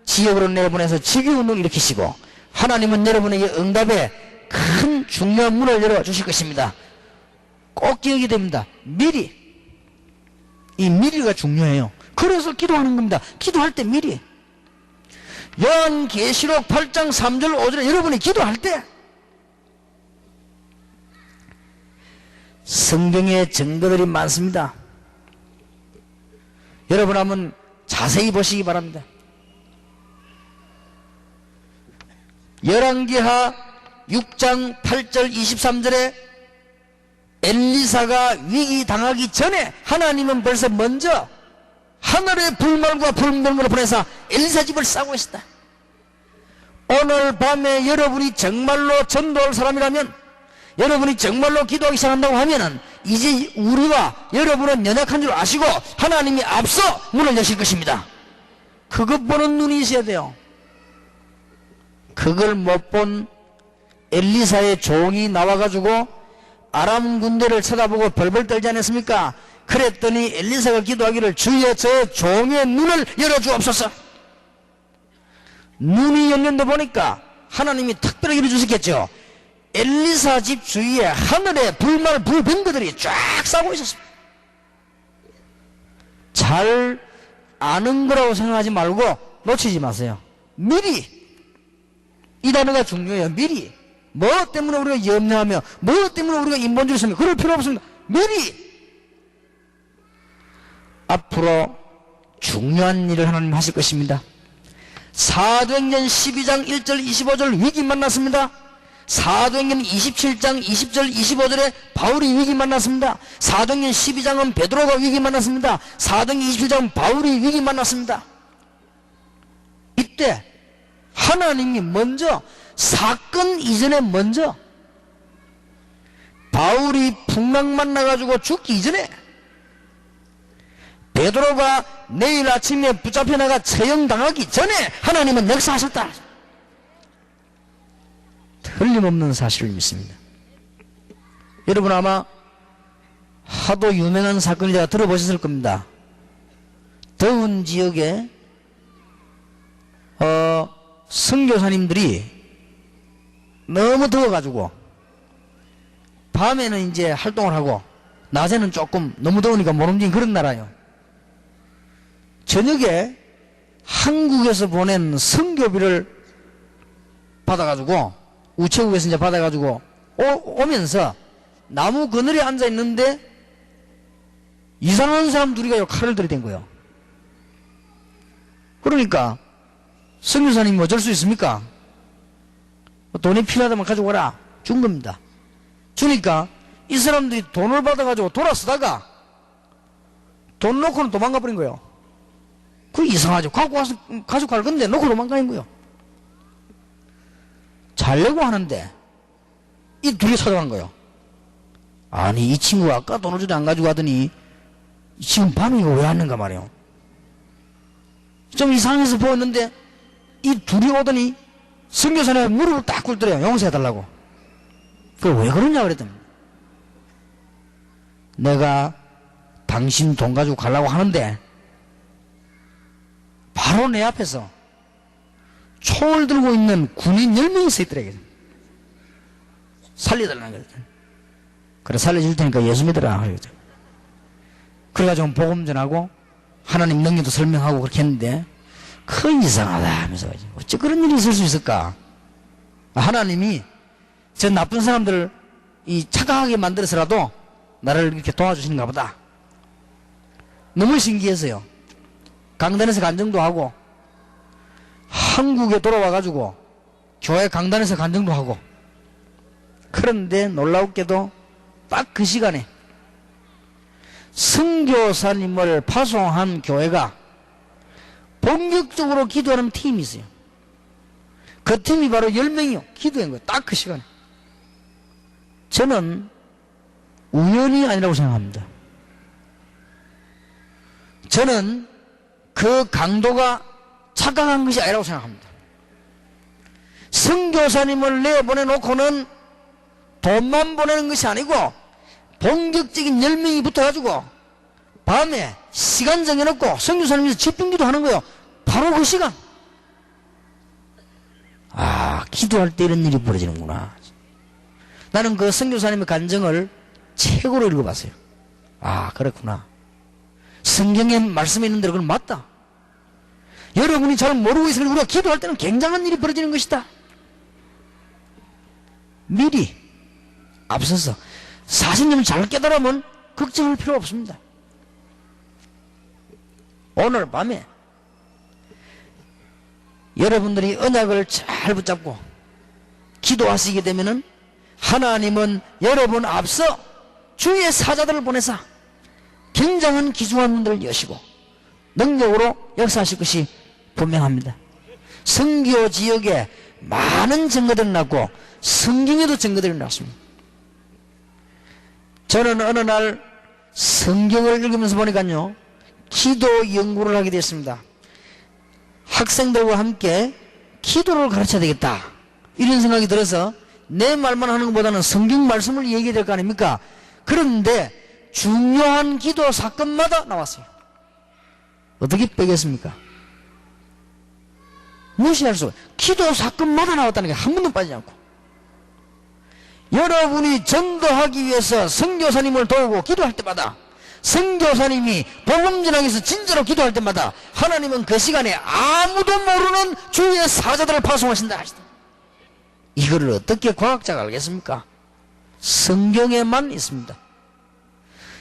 지역으로 내보내서 지기운동을 일으키시고, 하나님은 여러분에게 응답의 큰 중요한 문을 열어주실 것입니다. 꼭 기억이 됩니다. 미리, 이 미리가 중요해요. 그래서 기도하는 겁니다. 기도할 때 미리. 요한계시록 8장 3절 5절에 여러분이 기도할 때 성경에 증거들이 많습니다. 여러분 한번 자세히 보시기 바랍니다. 열왕기하 6장 8절 23절에 엘리사가 위기 당하기 전에 하나님은 벌써 먼저 하늘의 불말과 불명을 보내서 엘리사 집을 싸고 있었다. 오늘 밤에 여러분이 정말로 전도할 사람이라면, 여러분이 정말로 기도하기 시작한다고 하면은 이제 우리와 여러분은 연약한 줄 아시고 하나님이 앞서 문을 여실 것입니다. 그것 보는 눈이 있어야 돼요. 그걸 못 본 엘리사의 종이 나와가지고 아람 군대를 쳐다보고 벌벌 떨지 않았습니까? 그랬더니 엘리사가 기도하기를, 주여 저 종의 눈을 열어주옵소서. 눈이 열린다 보니까 하나님이 특별히 열어주셨겠죠. 엘리사 집 주위에 하늘에 불병거들이 쫙 싸고 있었습니다. 잘 아는 거라고 생각하지 말고 놓치지 마세요. 미리, 이 단어가 중요해요. 미리. 뭐 때문에 우리가 염려하며, 뭐 때문에 우리가 인본주의 쓰며, 그럴 필요 없습니다. 미리. 앞으로 중요한 일을 하나님 하실 것입니다. 사도행전 12장 1절 25절 위기 만났습니다. 사도행전 27장 20절 25절에 바울이 위기 만났습니다. 사도행전 12장은 베드로가 위기 만났습니다. 사도행전 27장은 바울이 위기 만났습니다. 이때 하나님이 먼저, 사건 이전에 먼저, 바울이 풍랑 만나가지고 죽기 이전에, 베드로가 내일 아침에 붙잡혀 나가 처형당하기 전에 하나님은 역사하셨다. 틀림없는 사실을 믿습니다. 여러분 아마 하도 유명한 사건을 제가 들어보셨을 겁니다. 더운 지역에 선교사님들이 너무 더워가지고 밤에는 이제 활동을 하고 낮에는 조금 너무 더우니까 못 움직이는 그런 나라예요. 저녁에 한국에서 보낸 선교비를 받아가지고, 우체국에서 이제 받아가지고 오면서 나무 그늘에 앉아 있는데 이상한 사람 둘이가 칼을 들이댄 거예요. 그러니까 선교사님이 어쩔 수 있습니까? 돈이 필요하다면 가지고 와라. 준 겁니다. 주니까 이 사람들이 돈을 받아가지고 돌아서다가 돈 놓고는 도망가 버린 거예요. 그 이상하죠. 갖고 와서 가져갈 건데 놓고 도망가는 거예요. 자려고 하는데 이 둘이 찾아간 거예요. 아니 이 친구가 아까 돈을 주도 안 가지고 가더니 지금 밤에 이거 왜 왔는가 말이에요. 좀 이상해서 보였는데 이 둘이 오더니 선교사님 무릎을 딱 꿇더래요. 용서해달라고. 그걸 왜 그러냐 그랬더니, 내가 당신 돈 가지고 가려고 하는데 바로 내 앞에서 총을 들고 있는 군인 10명이 서 있더래요. 살려달라는 거예요. 그래 살려줄 테니까 예수 믿어라. 그래가지고 복음 전하고 하나님 능력도 설명하고 그렇게 했는데, 그 이상하다 하면서 어째 그런 일이 있을 수 있을까? 하나님이 저 나쁜 사람들을 이 착각하게 만들어서라도 나를 이렇게 도와주시는가 보다. 너무 신기해서요. 강단에서 간증도 하고 한국에 돌아와가지고 교회 강단에서 간증도 하고. 그런데 놀랍게도 딱 그 시간에 선교사님을 파송한 교회가 본격적으로 기도하는 팀이 있어요. 그 팀이 바로 10명이요. 기도한 거예요. 딱 그 시간에. 저는 우연이 아니라고 생각합니다. 저는 그 강도가 착각한 것이 아니라고 생각합니다. 선교사님을 내보내놓고는 돈만 보내는 것이 아니고 본격적인 10명이 붙어가지고 밤에 시간 정해놓고 선교사님께서 집중기도 하는 거예요. 바로 그 시간. 아, 기도할 때 이런 일이 벌어지는구나. 나는 그 선교사님의 간증을 책으로 읽어봤어요. 아, 그렇구나. 성경에 말씀에 있는 대로 그건 맞다. 여러분이 잘 모르고 있으니 우리가 기도할 때는 굉장한 일이 벌어지는 것이다. 미리 앞서서 사실을 잘 깨달으면 걱정할 필요 없습니다. 오늘 밤에 여러분들이 언약을 잘 붙잡고 기도하시게 되면은 하나님은 여러분 앞서 주의 사자들을 보내사 굉장한 기중한 문들을 여시고 능력으로 역사하실 것이 분명합니다. 선교 지역에 많은 증거들이 났고 성경에도 증거들이 났습니다. 저는 어느 날 성경을 읽으면서 보니까요, 기도 연구를 하게 됐습니다. 학생들과 함께 기도를 가르쳐야 되겠다, 이런 생각이 들어서 내 말만 하는 것보다는 성경 말씀을 얘기해야 될 거 아닙니까? 그런데 중요한 기도 사건마다 나왔어요. 어떻게 빼겠습니까? 무시할 수 없어요. 기도 사건마다 나왔다는 게 한 번도 빠지지 않고. 여러분이 전도하기 위해서 선교사님을 도우고 기도할 때마다, 선교사님이 복음 전하기 위해서 진짜로 기도할 때마다 하나님은 그 시간에 아무도 모르는 주의 사자들을 파송하신다 하시다. 이거를 어떻게 과학자가 알겠습니까? 성경에만 있습니다.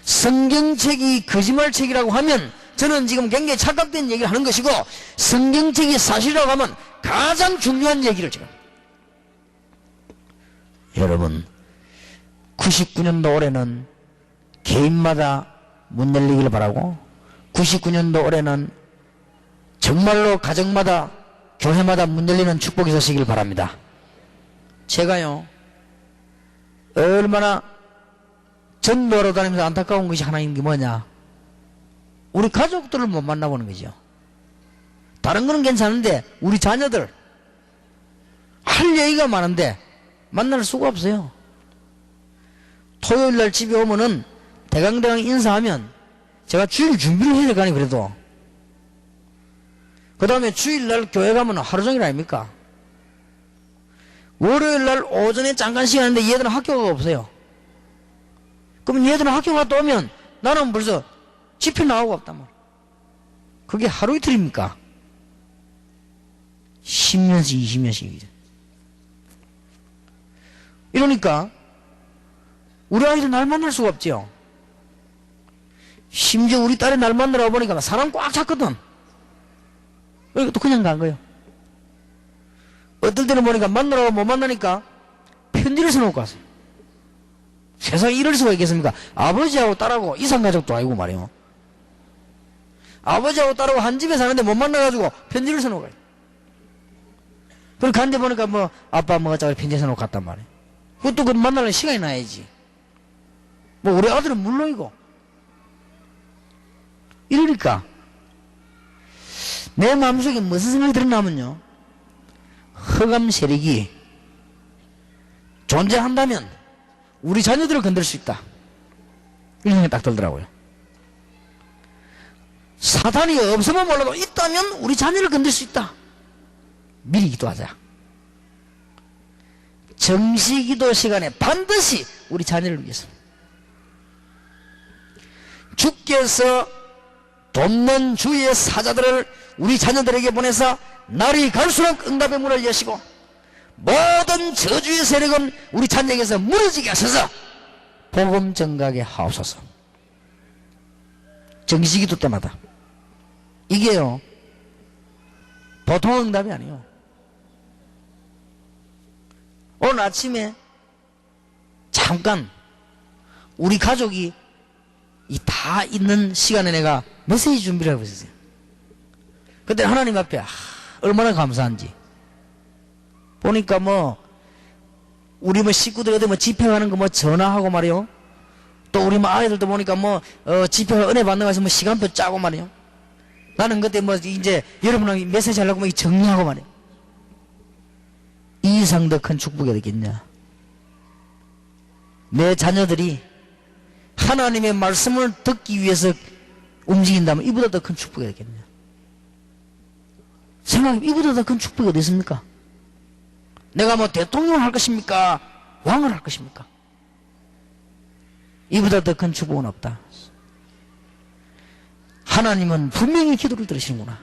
성경책이 거짓말책이라고 하면 저는 지금 굉장히 착각된 얘기를 하는 것이고, 성경책이 사실이라고 하면 가장 중요한 얘기를 지금. 여러분, 99년도 올해는 개인마다 문 열리기를 바라고, 99년도 올해는 정말로 가정마다, 교회마다 문 열리는 축복이 있으시길 바랍니다. 제가요, 얼마나 전도하러 다니면서 안타까운 것이 하나 있는 게 뭐냐, 우리 가족들을 못 만나보는 거죠. 다른 거는 괜찮은데 우리 자녀들 할 얘기가 많은데 만날 수가 없어요. 토요일날 집에 오면은 대강대강 인사하면 제가 주일 준비를 해야 될 거 아니에요. 그래도 그 다음에 주일날 교회 가면 하루 종일 아닙니까? 월요일날 오전에 잠깐 시간인데 얘들은 학교가 없어요. 그러면 얘들은 학교 갔다 오면 나는 벌써 집회 나오고 없단 말이에요. 그게 하루 이틀입니까? 10년씩 20년씩이죠. 이러니까 우리 아이들 날 만날 수가 없죠. 심지어 우리 딸이 날 만나러 보니까 사람 꽉 찼거든. 그러니까 또 그냥 간 거예요. 어떨 때는 보니까 만나러 못 만나니까 편지를 써놓고 갔어요. 세상에 이럴 수가 있겠습니까? 아버지하고 딸하고 이상가족도 아니고 말이에요. 아버지하고 딸하고 한 집에 사는데 못 만나가지고 편지를 써놓고 가요. 그리고 간데 보니까 뭐 아빠 뭐가 짜고 편지 써놓고 갔단 말이에요. 그것도 그 만나려면 시간이 나야지. 뭐 우리 아들은 물론이고. 이러니까 내 마음속에 무슨 생각이 들었냐면요, 흑암 세력이 존재한다면 우리 자녀들을 건들 수 있다, 이런 생각이 딱 들더라고요. 사탄이 없으면 몰라도 있다면 우리 자녀를 건들 수 있다. 미리 기도하자. 정시기도 시간에 반드시 우리 자녀를 위해서 주께서 돕는 주의 사자들을 우리 자녀들에게 보내서 날이 갈수록 응답의 문을 여시고 모든 저주의 세력은 우리 자녀에게서 무너지게 하셔서 복음 전가게 하옵소서. 정시기도 때마다. 이게요, 보통 응답이 아니에요. 오늘 아침에 잠깐 우리 가족이 이 다 있는 시간에 내가 메시지 준비를 하고 있었어요. 그때 하나님 앞에 얼마나 감사한지. 보니까 뭐 우리 뭐 식구들 어디 뭐 집회 가는 거 뭐 전화하고 말이요. 또 우리 뭐 아이들도 보니까 뭐 집회 은혜 받는 거 해서 뭐 시간표 짜고 말이요. 나는 그때 뭐 이제 여러분에게 메시지 하려고 뭐 정리하고 말이요. 이 이상 더 큰 축복이 어딨겠냐. 내 자녀들이 하나님의 말씀을 듣기 위해서 움직인다면 이보다 더 큰 축복이 어딨겠냐. 생각해보면 이보다 더 큰 축복이 어디 있습니까? 내가 뭐 대통령을 할 것입니까? 왕을 할 것입니까? 이보다 더 큰 축복은 없다. 하나님은 분명히 기도를 들으시는구나.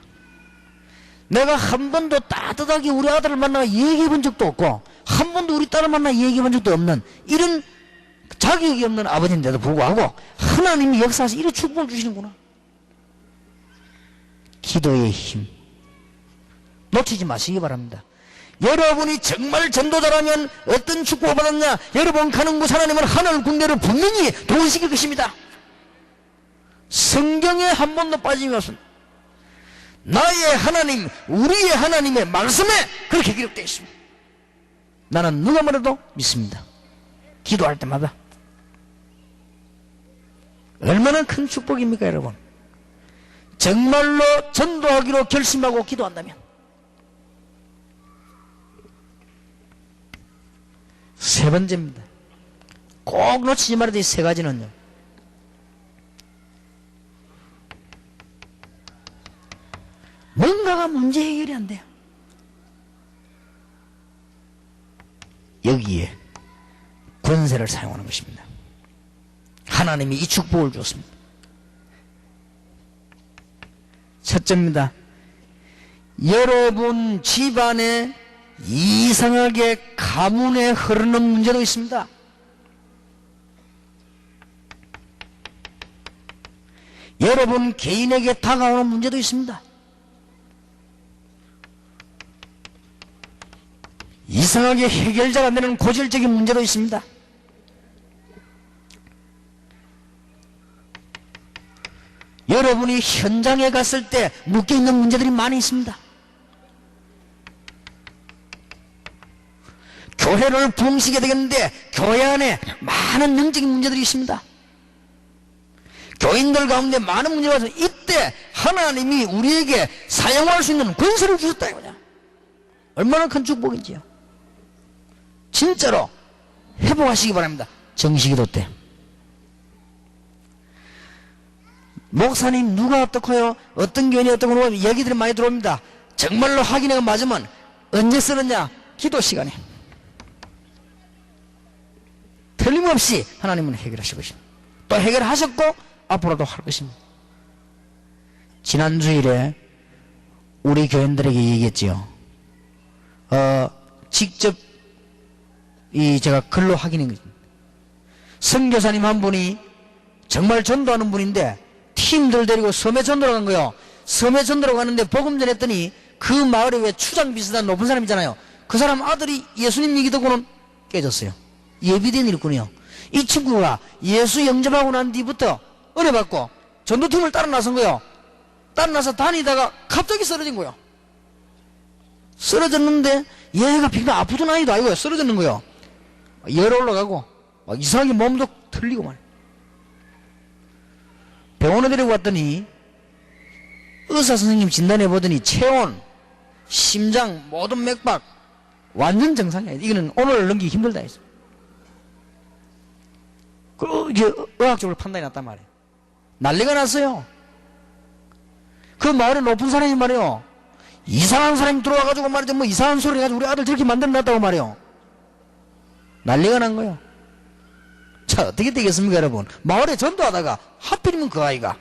내가 한 번도 따뜻하게 우리 아들을 만나 얘기해 본 적도 없고 한 번도 우리 딸을 만나 얘기해 본 적도 없는 이런 자격이 없는 아버지인데도 불구하고 하나님이 역사에서 이런 축복을 주시는구나. 기도의 힘 놓치지 마시기 바랍니다. 여러분이 정말 전도자라면 어떤 축복을 받았냐, 여러분 가는 곳 하나님은 하늘 군대를 분명히 도우시킬 것입니다. 성경에 한 번도 빠짐이 없습니다. 나의 하나님, 우리의 하나님의 말씀에 그렇게 기록되어 있습니다. 나는 누가 뭐래도 믿습니다. 기도할 때마다. 얼마나 큰 축복입니까, 여러분? 정말로 전도하기로 결심하고 기도한다면. 세 번째입니다. 꼭 놓치지 말아야 될 세 가지는요. 뭔가가 문제 해결이 안 돼요. 여기에 권세를 사용하는 것입니다. 하나님이 이 축복을 주었습니다. 첫째입니다. 여러분 집안에 이상하게 가문에 흐르는 문제도 있습니다. 여러분 개인에게 다가오는 문제도 있습니다. 이상하게 해결자가 안 되는 고질적인 문제도 있습니다. 여러분이 현장에 갔을 때 묶여있는 문제들이 많이 있습니다. 교회를 부흥시켜야 되겠는데 교회 안에 많은 영적인 문제들이 있습니다. 교인들 가운데 많은 문제가 있어서 이때 하나님이 우리에게 사용할 수 있는 권세를 주셨다 이거냐. 얼마나 큰 축복인지요. 진짜로 회복하시기 바랍니다. 정시기도 때. 목사님 누가 어떻고요? 어떤 교인이 어떻고 얘기들이 많이 들어옵니다. 정말로 확인해가 맞으면 언제 쓰느냐? 기도 시간에. 틀림없이 하나님은 해결하실 것입니다. 또 해결하셨고 앞으로도 할 것입니다. 지난 주일에 우리 교인들에게 얘기했지요. 직접 제가 글로 확인한 거죠. 선교사님 한 분이 정말 전도하는 분인데 팀들 데리고 섬에 전도를 간 거예요. 섬에 전도를 가는데 복음 전했더니 그 마을에 왜 추장 비슷한 높은 사람 있잖아요. 그 사람 아들이 예수님 얘기 듣고는 깨졌어요. 예비된 일꾼이요. 이 친구가 예수 영접하고 난 뒤부터 은혜 받고 전도팀을 따라 나선 거예요. 따라 나서 다니다가 갑자기 쓰러진 거예요. 쓰러졌는데 얘가 비가 아프던 아이도 아니고요. 쓰러졌는 거예요. 열 올라가고 막 이상하게 몸도 틀리고 말이에요. 병원에 데리고 왔더니 의사 선생님 진단해 보더니 체온, 심장, 모든 맥박 완전 정상이야. 이거는 오늘 넘기기 힘들다 했어. 그 이제 의학적으로 판단이 났단 말이에요. 난리가 났어요. 그 마을에 높은 사람이 말이에요. 이상한 사람이 들어와가지고 말이죠. 뭐 이상한 소리 해가지고 우리 아들 저렇게 만들어놨다고 말이에요. 난리가 난 거예요. 자, 어떻게 되겠습니까, 여러분? 마을에 전도하다가 하필이면 그 아이가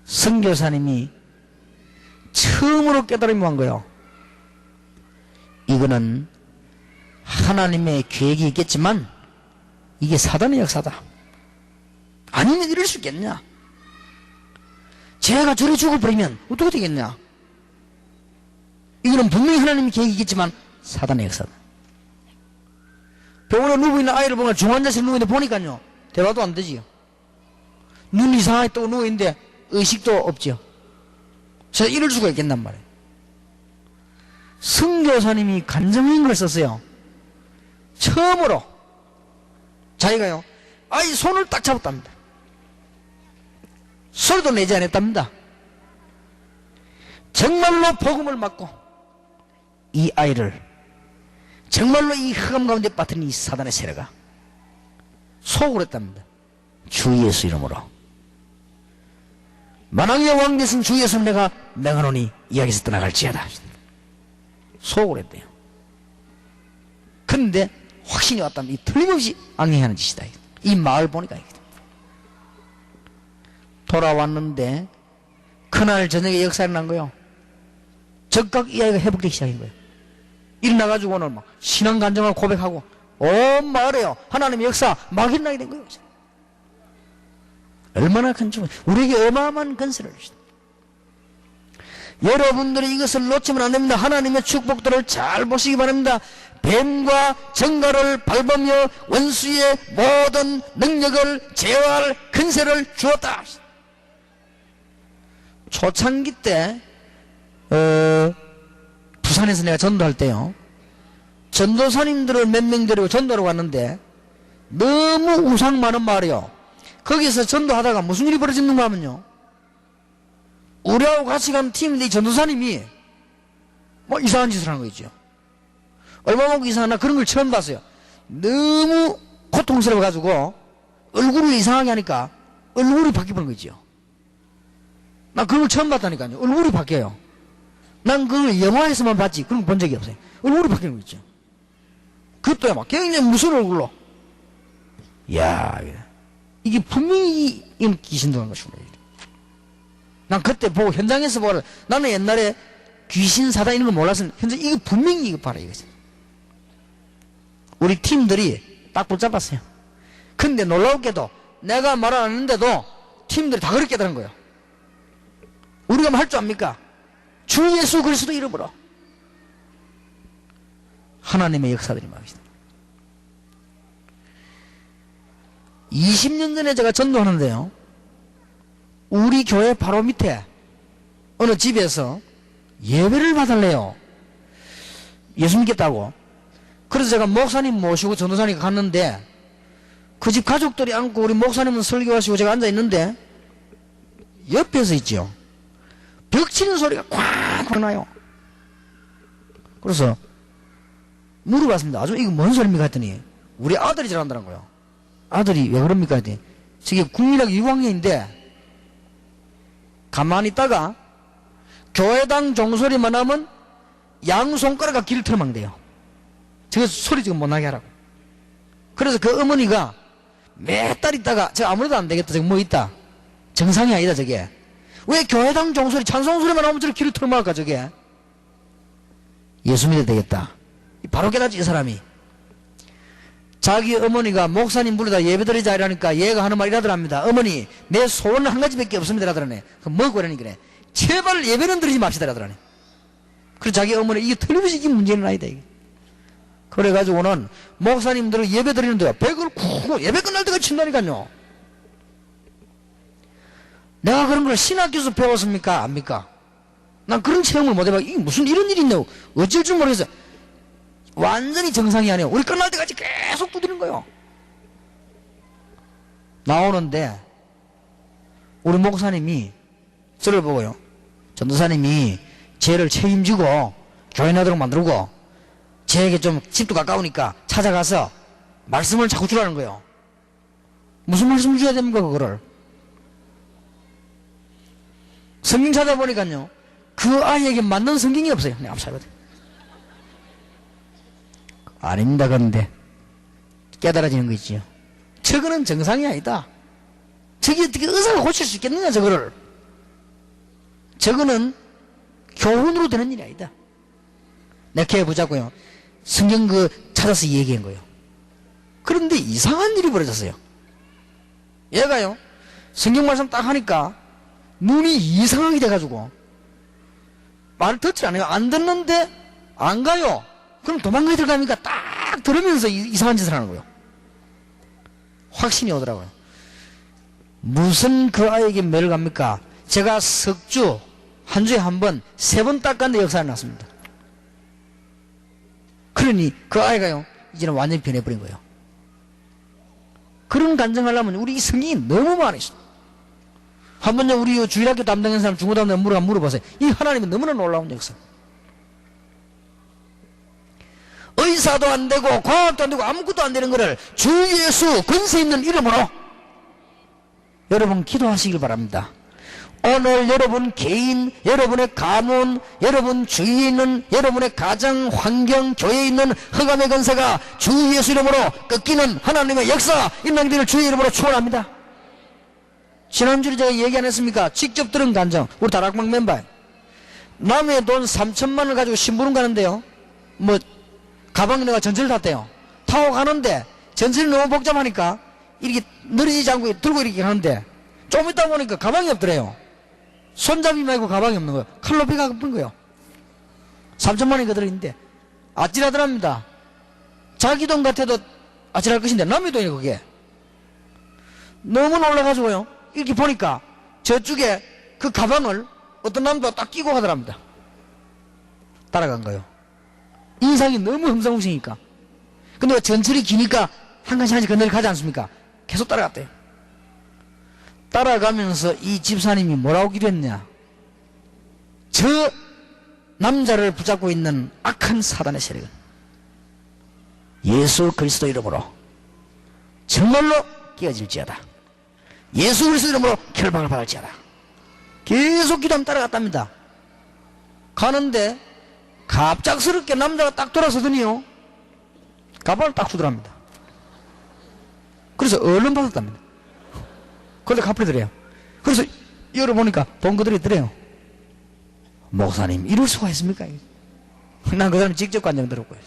선교사님이 처음으로 깨달음이 온 거예요. 이거는 하나님의 계획이 있겠지만 이게 사단의 역사다. 아니면 이럴 수 있겠냐? 제가 저래 죽어버리면 어떻게 되겠냐? 이거는 분명히 하나님의 계획이 있겠지만 사단의 역사다. 병원에 누워있는 아이를 보면 중환자실에 누워있는데 보니까요 대화도 안 되지요. 눈 이상하게 또 누워있는데 의식도 없지요. 그래서 이럴 수가 있겠단 말이에요. 선교사님이 간증인걸 썼어요. 처음으로 자기가요 아이 손을 딱 잡았답니다. 소리도 내지 않았답니다. 정말로 복음을 받고 이 아이를 정말로 이 흑암 가운데 빠뜨린 이 사단의 세력가 속을 했답니다. 주 예수 이름으로 만왕의 왕 되신 주 예수 내가 명하노니 이야기에서 떠나갈지어다. 속을 했대요. 그런데 확신이 왔답니다. 이 틀림없이 악행하는 짓이다. 이 마을 보니까 돌아왔는데 그날 저녁에 역사가 난 거예요. 즉각 이 아이가 회복되기 시작한 거예요. 일어나가지고는 막 신앙 간증을 고백하고 온 마을에요 하나님의 역사 막 일어나게 된 거예요. 얼마나 큰 축복, 우리에게 어마어마한 건설을 주시다. 여러분들이 이것을 놓치면 안 됩니다. 하나님의 축복들을 잘 보시기 바랍니다. 뱀과 정갈을 밟으며 원수의 모든 능력을 제어할 근세를 주었다. 초창기 때 부산에서 내가 전도할 때요 전도사님들을 몇 명 데리고 전도하러 갔는데 너무 우상 많은 마을이요. 거기서 전도하다가 무슨 일이 벌어졌는가 하면요, 우리하고 같이 간 팀인데 이 전도사님이 뭐 이상한 짓을 하는 거 있죠. 얼마 만고 이상하나 그런 걸 처음 봤어요. 너무 고통스러워가지고 얼굴을 이상하게 하니까 얼굴이 바뀌어버린 거 있죠. 나 그런 걸 처음 봤다니까요. 얼굴이 바뀌어요. 난 그걸 영화에서만 봤지 그런 거 본 적이 없어요. 얼굴이 바뀌는 거 있죠. 그것도야 막 굉장히 무서운 얼굴로. 이야, 이게 분명히 이건 귀신도 한 것이구나. 난 그때 보고 현장에서 보고, 나는 옛날에 귀신 사다 이런 거 몰라서 현재 이거 분명히 이거 봐라 이거지. 우리 팀들이 딱 붙잡았어요. 근데 놀라웠게도 내가 말 안 하는데도 팀들이 다 그렇게 깨달은 거예요. 우리가 뭐 할 줄 압니까? 주 예수 그리스도 이름으로 하나님의 역사들이 막 있습니다. 20년 전에 제가 전도하는데요, 우리 교회 바로 밑에 어느 집에서 예배를 받을래요. 예수 믿겠다고. 그래서 제가 목사님 모시고 전도사님 갔는데 그 집 가족들이 앉고 우리 목사님은 설교하시고 제가 앉아있는데 옆에서 있죠, 벽 치는 소리가 쾅쾅 나요. 그래서 물어봤습니다. 아주 이거 뭔 소리입니까 했더니 우리 아들이 저런다는 거예요. 아들이 왜 그럽니까 했더니 저게 국민학교 6학년인데 가만히 있다가 교회당 종소리만 하면 양손가락과 귀를 틀어막대요. 저 소리 지금 못 나게 하라고. 그래서 그 어머니가 몇 달 있다가 저 아무래도 안 되겠다, 저거 뭐 있다, 정상이 아니다 저게, 왜 교회당 종소리 찬송소리만 하면 저렇게 귀를 틀어막을까 저게. 예수 믿어야 되겠다. 바로 깨닫지 이 사람이. 자기 어머니가 목사님 부르다 예배드리자 이러니까 얘가 하는 말이 이라더랍니다. 어머니 내 소원은 한 가지밖에 없습니다 이라더라네. 그럼 뭐고 이러니 그래. 제발 예배는 드리지 맙시다 이라더라네. 그래서 자기 어머니 이게 틀림없이 이게 문제는 아니다 이게. 그래가지고는 목사님들은 예배 드리는데요, 백을 쿡 예배 끝날 때까지 친다니까요. 내가 그런 걸 신학교에서 배웠습니까 압니까? 난 그런 체험을 못 해봐. 이게 무슨 이런 일이 있냐고 어쩔 줄 모르겠어요. 완전히 정상이 아니에요. 우리 끝날 때까지 계속 두드리는 거예요. 나오는데 우리 목사님이 저를 보고요, 전도사님이 쟤를 책임지고 교회 나도록 만들고 쟤에게 좀 집도 가까우니까 찾아가서 말씀을 자꾸 주라는 거예요. 무슨 말씀을 줘야 됩니까 그거를. 성경 찾아보니까요 그 아이에게 맞는 성경이 없어요. 그냥 앞사거든. 아닙니다. 그런데 깨달아지는 거 있지요. 저거는 정상이 아니다. 저게 어떻게 의사가 고칠 수 있겠느냐 저거를. 저거는 교훈으로 되는 일이 아니다. 내가 해보자고요. 성경 그 찾아서 얘기한 거예요. 그런데 이상한 일이 벌어졌어요. 얘가요 성경 말씀 딱 하니까 눈이 이상하게 돼가지고 말을 듣질 않아요. 안 듣는데 안 가요. 그럼 도망가야 들어가니까 딱 들으면서 이상한 짓을 하는 거예요. 확신이 오더라고요. 무슨 그 아이에게 매를 갑니까? 제가 석주 한 주에 한 번, 3번 닦았는데 역사가 났습니다. 그러니 그 아이가요 이제는 완전히 변해버린 거예요. 그런 간증하려면 우리 이 성경이 너무 많이 있어. 한번요 우리 주일학교 담당하는 사람, 중고 담당하는 물어보세요. 이 하나님은 너무나 놀라운 역사. 의사도 안 되고 과학도 안 되고 아무것도 안 되는 거를 주 예수 권세 있는 이름으로 여러분 기도하시길 바랍니다. 오늘 여러분 개인, 여러분의 가문, 여러분 주위에 있는 여러분의 가정, 환경, 교회에 있는 흑암의 권세가 주 예수 이름으로 꺾이는 하나님의 역사 일어나기를 주의 이름으로 축원합니다. 지난주에 제가 얘기 안 했습니까? 직접 들은 간증. 우리 다락방 멤버 남의 돈 3천만 원 가지고 심부름 가는데요, 뭐 가방에 내가 전철을 탔대요. 타고 가는데 전철이 너무 복잡하니까 이렇게 늘어지지 않고 들고 이렇게 가는데 좀 있다 보니까 가방이 없더래요. 손잡이 말고 가방이 없는 거예요. 칼로피가 없는 거예요. 3천만 원이 들어있는데 아찔하더랍니다. 자기 돈 같아도 아찔할 것인데 남의 돈이에요 그게. 너무 놀라가지고요 이렇게 보니까 저쪽에 그 가방을 어떤 남자가 딱 끼고 가더랍니다. 따라간 거예요. 인상이 너무 흠상무시니까. 근데 전철이 기니까 한 칸씩 한 칸씩 건너리 가지 않습니까? 계속 따라갔대요. 따라가면서 이 집사님이 뭐라고 기도했냐? 저 남자를 붙잡고 있는 악한 사단의 세력은 예수 그리스도 이름으로 정말로 깨어질지어다. 예수 그리스도 이름으로 결박을 받을지어다. 계속 기도하면 따라갔답니다. 가는데 갑작스럽게 남자가 딱 돌아서더니요, 가방을 딱 주더랍니다. 그래서 얼른 받았답니다. 그런데 갚으더래요. 그래서 열어보니까 본거들이 있더래요. 목사님, 이럴 수가 있습니까? 난 그 사람 직접 관념 들었고요.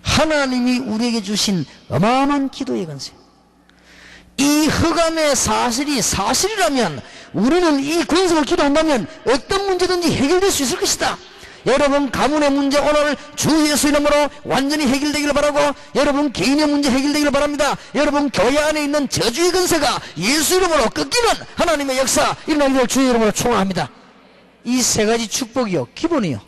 하나님이 우리에게 주신 어마어마한 기도의 권세, 이 흑암의 사실이 사실이라면 우리는 이 권세를 기도한다면 어떤 문제든지 해결될 수 있을 것이다. 여러분 가문의 문제 오늘 주 예수 이름으로 완전히 해결되기를 바라고, 여러분 개인의 문제 해결되기를 바랍니다. 여러분 교회 안에 있는 저주의 권세가 예수 이름으로 꺾이는 하나님의 역사 일어나기를 주의 이름으로 축원합니다. 이 세 가지 축복이요, 기본이요.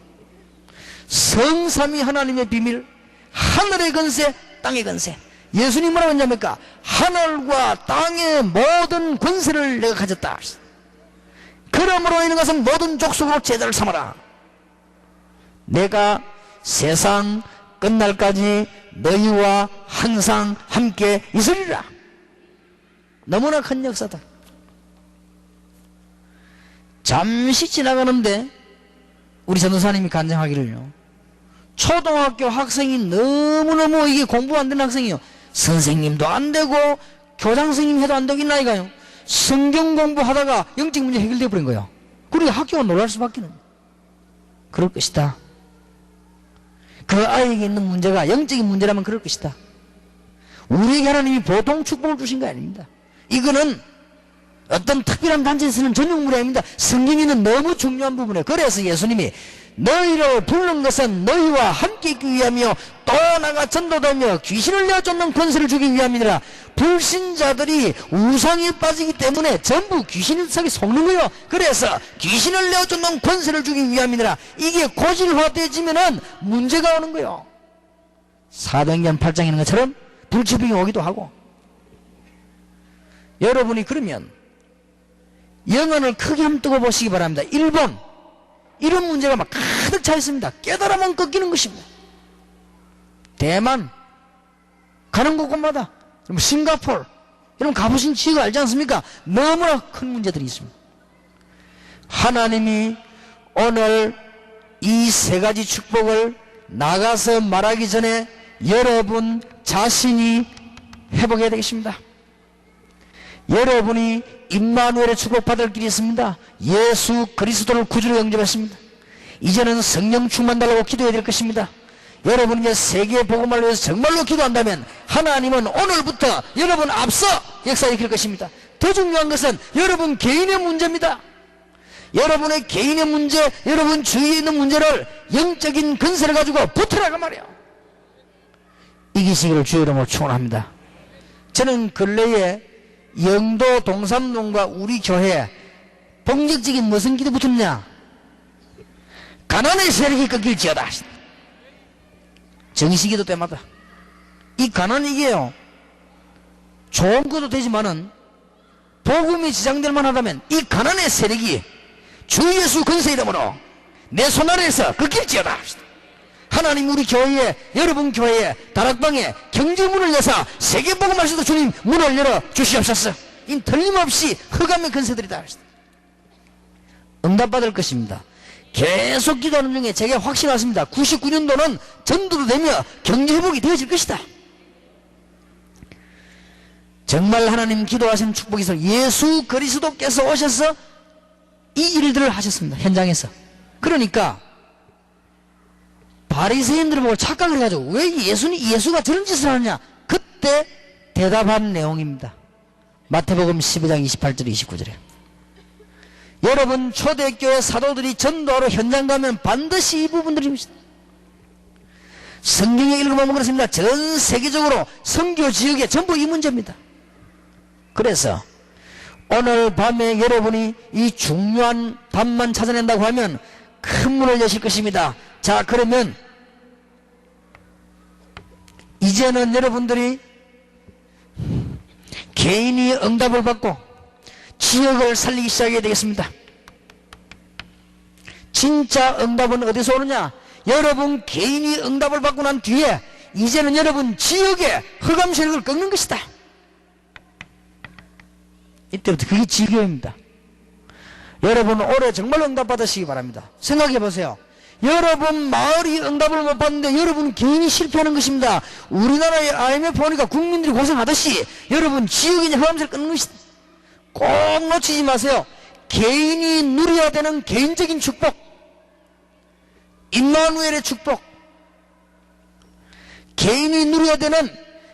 성삼위 하나님의 비밀, 하늘의 권세, 땅의 권세. 예수님 뭐라고 했냐니까? 하늘과 땅의 모든 권세를 내가 가졌다. 그러므로 있는 것은 모든 족속으로 제자를 삼아라. 내가 세상 끝날까지 너희와 항상 함께 있으리라. 너무나 큰 역사다. 잠시 지나가는데 우리 전도사님이 간증하기를요, 초등학교 학생이 너무너무 이게 공부 안 되는 학생이요, 선생님도 안 되고 교장 선생님 해도 안 되긴 나이가요, 성경 공부하다가 영적 문제 해결되어 버린 거예요. 그리고 학교가 놀랄 수밖에 없는, 그럴 것이다. 그 아이에게 있는 문제가 영적인 문제라면 그럴 것이다. 우리에게 하나님이 보통 축복을 주신 거 아닙니다. 이거는 어떤 특별한 단체에서는 전용물이 아닙니다. 성경에는 너무 중요한 부분이에요. 그래서 예수님이 너희를 부르는 것은 너희와 함께 있기 위함이요 또 나가 전도되며 귀신을 내쫓는 권세를 주기 위함이니라. 불신자들이 우상에 빠지기 때문에 전부 귀신의 속에 속는 거예요. 그래서 귀신을 내쫓는 권세를 주기 위함이니라. 이게 고질화되어지면은 문제가 오는 거예요. 사도행전 8장에 있는 것처럼 불치병이 오기도 하고. 여러분이 그러면 영혼을 크게 한번 뜨고 보시기 바랍니다. 일본, 이런 문제가 막 가득 차 있습니다. 깨달으면 꺾이는 것입니다. 대만, 가는 곳곳마다, 싱가포르, 여러분 가보신 지역 알지 않습니까? 너무나 큰 문제들이 있습니다. 하나님이 오늘 이 세 가지 축복을 나가서 말하기 전에 여러분 자신이 회복해야 되겠습니다. 여러분이 임마누엘의 축복받을 길이 있습니다. 예수 그리스도를 구주로 영접했습니다. 이제는 성령 충만 달라고 기도해야 될 것입니다. 여러분이 이제 세계 복음을 위해서 정말로 기도한다면 하나님은 오늘부터 여러분 앞서 역사일으킬 것입니다. 더 중요한 것은 여러분 개인의 문제입니다. 여러분의 개인의 문제, 여러분 주위에 있는 문제를 영적인 근세를 가지고 붙으라고 말이에요. 이기시기를 주의 이름으로 축원합니다. 저는 근래에 영도 동삼동과 우리 교회에 본격적인 무슨 기도 붙었냐? 가난의 세력이 꺾일지어다. 정시기도 때마다 이 가난, 이게요 좋은 것도 되지만은 복음이 지장될 만하다면 이 가난의 세력이 주 예수 근세 이름으로 내 손아래에서 꺾일지어다. 하나님 우리 교회에, 여러분 교회에, 다락방에 경제문을 여사 세계 복음할 수도 주님 문을 열어 주시옵소서. 이 틀림없이 흑암의 근세들이다. 응답받을 것입니다. 계속 기도하는 중에 제게 확신이 왔습니다. 99년도는 전도도 되며 경제회복이 되어질 것이다. 정말 하나님 기도하시는 축복이 있어. 예수 그리스도께서 오셔서 이 일들을 하셨습니다. 현장에서. 그러니까 바리새인들을 보고 착각을 해가지고 왜 예수가 저런 짓을 하느냐, 그때 대답한 내용입니다. 마태복음 12장 28절 29절에 여러분 초대교회 사도들이 전도하러 현장 가면 반드시 이 부분들입니다. 성경에 읽어보면 그렇습니다. 전 세계적으로 선교 지역에 전부 이 문제입니다. 그래서 오늘 밤에 여러분이 이 중요한 답만 찾아낸다고 하면 큰 문을 여실 것입니다. 자, 그러면 이제는 여러분들이 개인이 응답을 받고 지역을 살리기 시작해야 되겠습니다. 진짜 응답은 어디서 오느냐? 여러분 개인이 응답을 받고 난 뒤에 이제는 여러분 지역의 흑암 세력을 꺾는 것이다. 이때부터 그게 지교입니다. 여러분 올해 정말 응답 받으시기 바랍니다. 생각해 보세요. 여러분 마을이 응답을 못 받는데 여러분 개인이 실패하는 것입니다. 우리나라의 IMF 보니까 국민들이 고생하듯이 여러분 지역의 흑암 세력을 꺾는 것이다. 꼭 놓치지 마세요. 개인이 누려야 되는 개인적인 축복, 임마누엘의 축복, 개인이 누려야 되는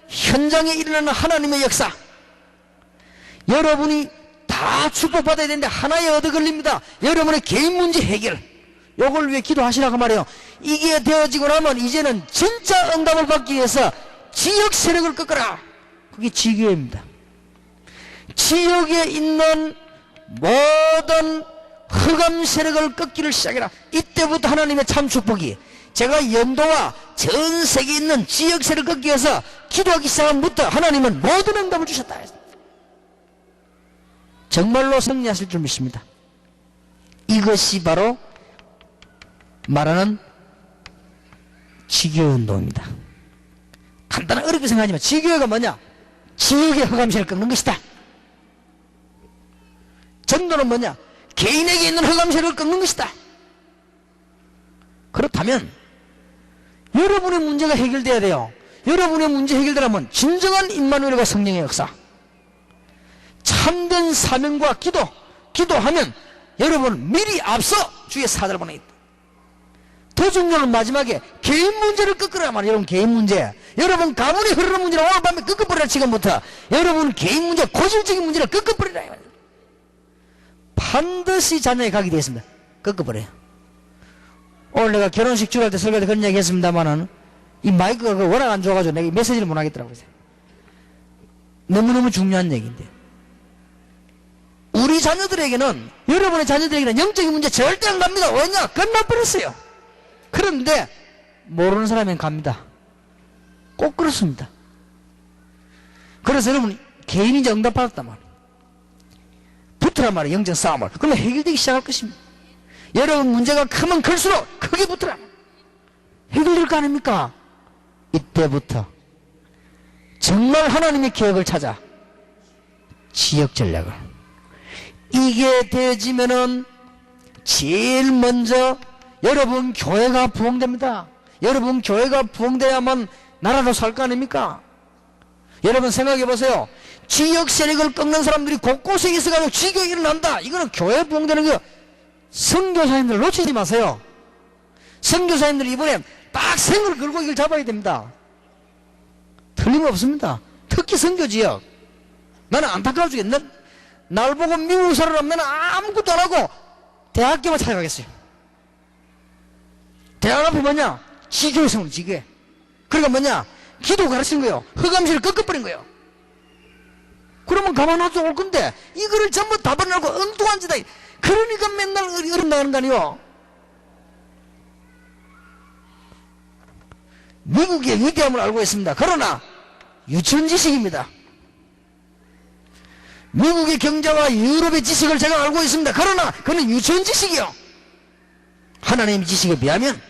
현장에 일어나는 하나님의 역사, 여러분이 다 축복받아야 되는데 하나에 얻어 걸립니다. 여러분의 개인 문제 해결, 요걸 위해 기도하시라고 말해요. 이게 되어지고 나면 이제는 진짜 응답을 받기 위해서 지역 세력을 꺾어라. 그게 지교입니다. 지역에 있는 모든 흑암 세력을 꺾기를 시작해라. 이때부터 하나님의 참 축복이, 제가 연도와 전 세계에 있는 지역 세력을 꺾기 위해서 기도하기 시작함부터 하나님은 모든 응답을 주셨다. 정말로 승리하실 줄 믿습니다. 이것이 바로 말하는 지교운동입니다. 간단한 어렵게 생각하지만 지교가 뭐냐? 지역의 흑암 세력을 꺾는 것이다. 전도는 뭐냐? 개인에게 있는 흑암 세력을 꺾는 것이다. 그렇다면 여러분의 문제가 해결돼야 돼요. 여러분의 문제 해결되려면 진정한 임마누엘과 성령의 역사, 참된 사명과 기도하면 여러분 미리 앞서 주의 사자를 보내겠다. 더 중요한 건 마지막에 개인 문제를 꺾으라 말이에요. 여러분 개인 문제, 여러분 가문이 흐르는 문제를 오늘 밤에 꺾어버리라. 지금부터 여러분 개인 문제, 고질적인 문제를 꺾어버리라. 반드시 자녀에 가게 되겠습니다. 꺾어버려요. 오늘 내가 결혼식 주할 때 설교할 때 그런 얘기 했습니다만은 이 마이크가 워낙 안 좋아가지고 내가 이 메시지를 못 하겠더라고요. 너무너무 중요한 얘기인데, 우리 자녀들에게는, 여러분의 자녀들에게는 영적인 문제 절대 안 갑니다. 왜냐? 끝나버렸어요. 그런데 모르는 사람은 갑니다. 꼭 그렇습니다. 그래서 여러분 개인이 이제 응답받았단 말이에요. 붙으란 말이에요. 영적 싸움을. 그러면 해결되기 시작할 것입니다. 여러분 문제가 크면 클수록 크게 붙으라. 해결될 거 아닙니까? 이때부터 정말 하나님의 계획을 찾아 지역 전략을, 이게 되어지면은 제일 먼저 여러분 교회가 부흥됩니다. 여러분 교회가 부흥돼야만 나라도 살 거 아닙니까? 여러분 생각해 보세요. 지역 세력을 꺾는 사람들이 곳곳에 있어가지고 지교가 일어난다. 이거는 교회 부흥되는 거. 선교사님들 놓치지 마세요. 선교사님들 이번에 딱 생을 걸고 이걸 잡아야 됩니다. 틀림없습니다. 특히 선교지역. 나는 안타까워 죽겠네. 날 보고 미국 살아라면 나는 아무것도 안 하고 대학교만 찾아가겠어요. 대학 앞에 뭐냐? 지교에 세우는 지교에. 그러니까 뭐냐? 기도 가르치는 거예요. 흑암실을 꺾어버린 거예요. 그러면 가만 놔둬 올 건데 이거를 전부 다 버려놓고 엉뚱한 짓. 그러니까 맨날 어른다는 거 아니에요. 미국의 위대함을 알고 있습니다. 그러나 유치원 지식입니다. 미국의 경제와 유럽의 지식을 제가 알고 있습니다. 그러나 그는 유치원 지식이요. 하나님의 지식에 비하면.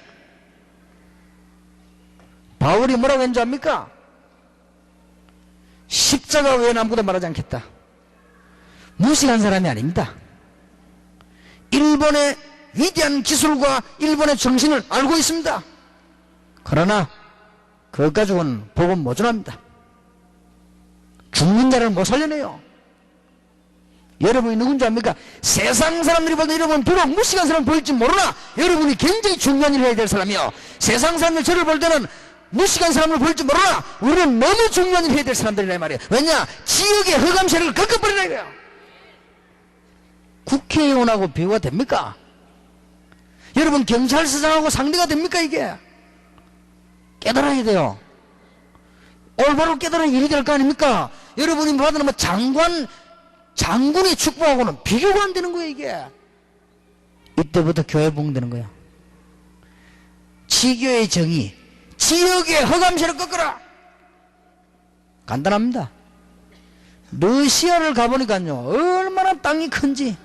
바울이 뭐라고 했는지 압니까? 십자가 외에 아무것도 말하지 않겠다. 무식한 사람이 아닙니다. 일본의 위대한 기술과 일본의 정신을 알고 있습니다. 그러나 그것 가지고는 복음 모자랍니다. 죽는 자를 못 살려내요. 여러분이 누군지 압니까? 세상 사람들이 볼 때 여러분 비록 무식한 사람 보일지 모르나 여러분이 굉장히 중요한 일을 해야 될 사람이요. 세상 사람들 저를 볼 때는 무식한 사람을 보일지 모르나 우리는 너무 중요한 일을 해야 될 사람들이란 말이에요. 왜냐? 지역의 흑암 세력을 꺾어버리라 이거예요. 국회의원하고 비교가 됩니까? 여러분 경찰서장하고 상대가 됩니까 이게? 깨달아야 돼요. 올바로 깨달은 일이 될 거 아닙니까? 여러분이 받는 뭐 장군의 축복하고는 비교가 안 되는 거예요 이게. 이때부터 교회 부흥되는 거예요. 지교의 정의, 지역의 허감시를 꺾어라. 간단합니다. 러시아를 가보니까요, 얼마나 땅이 큰지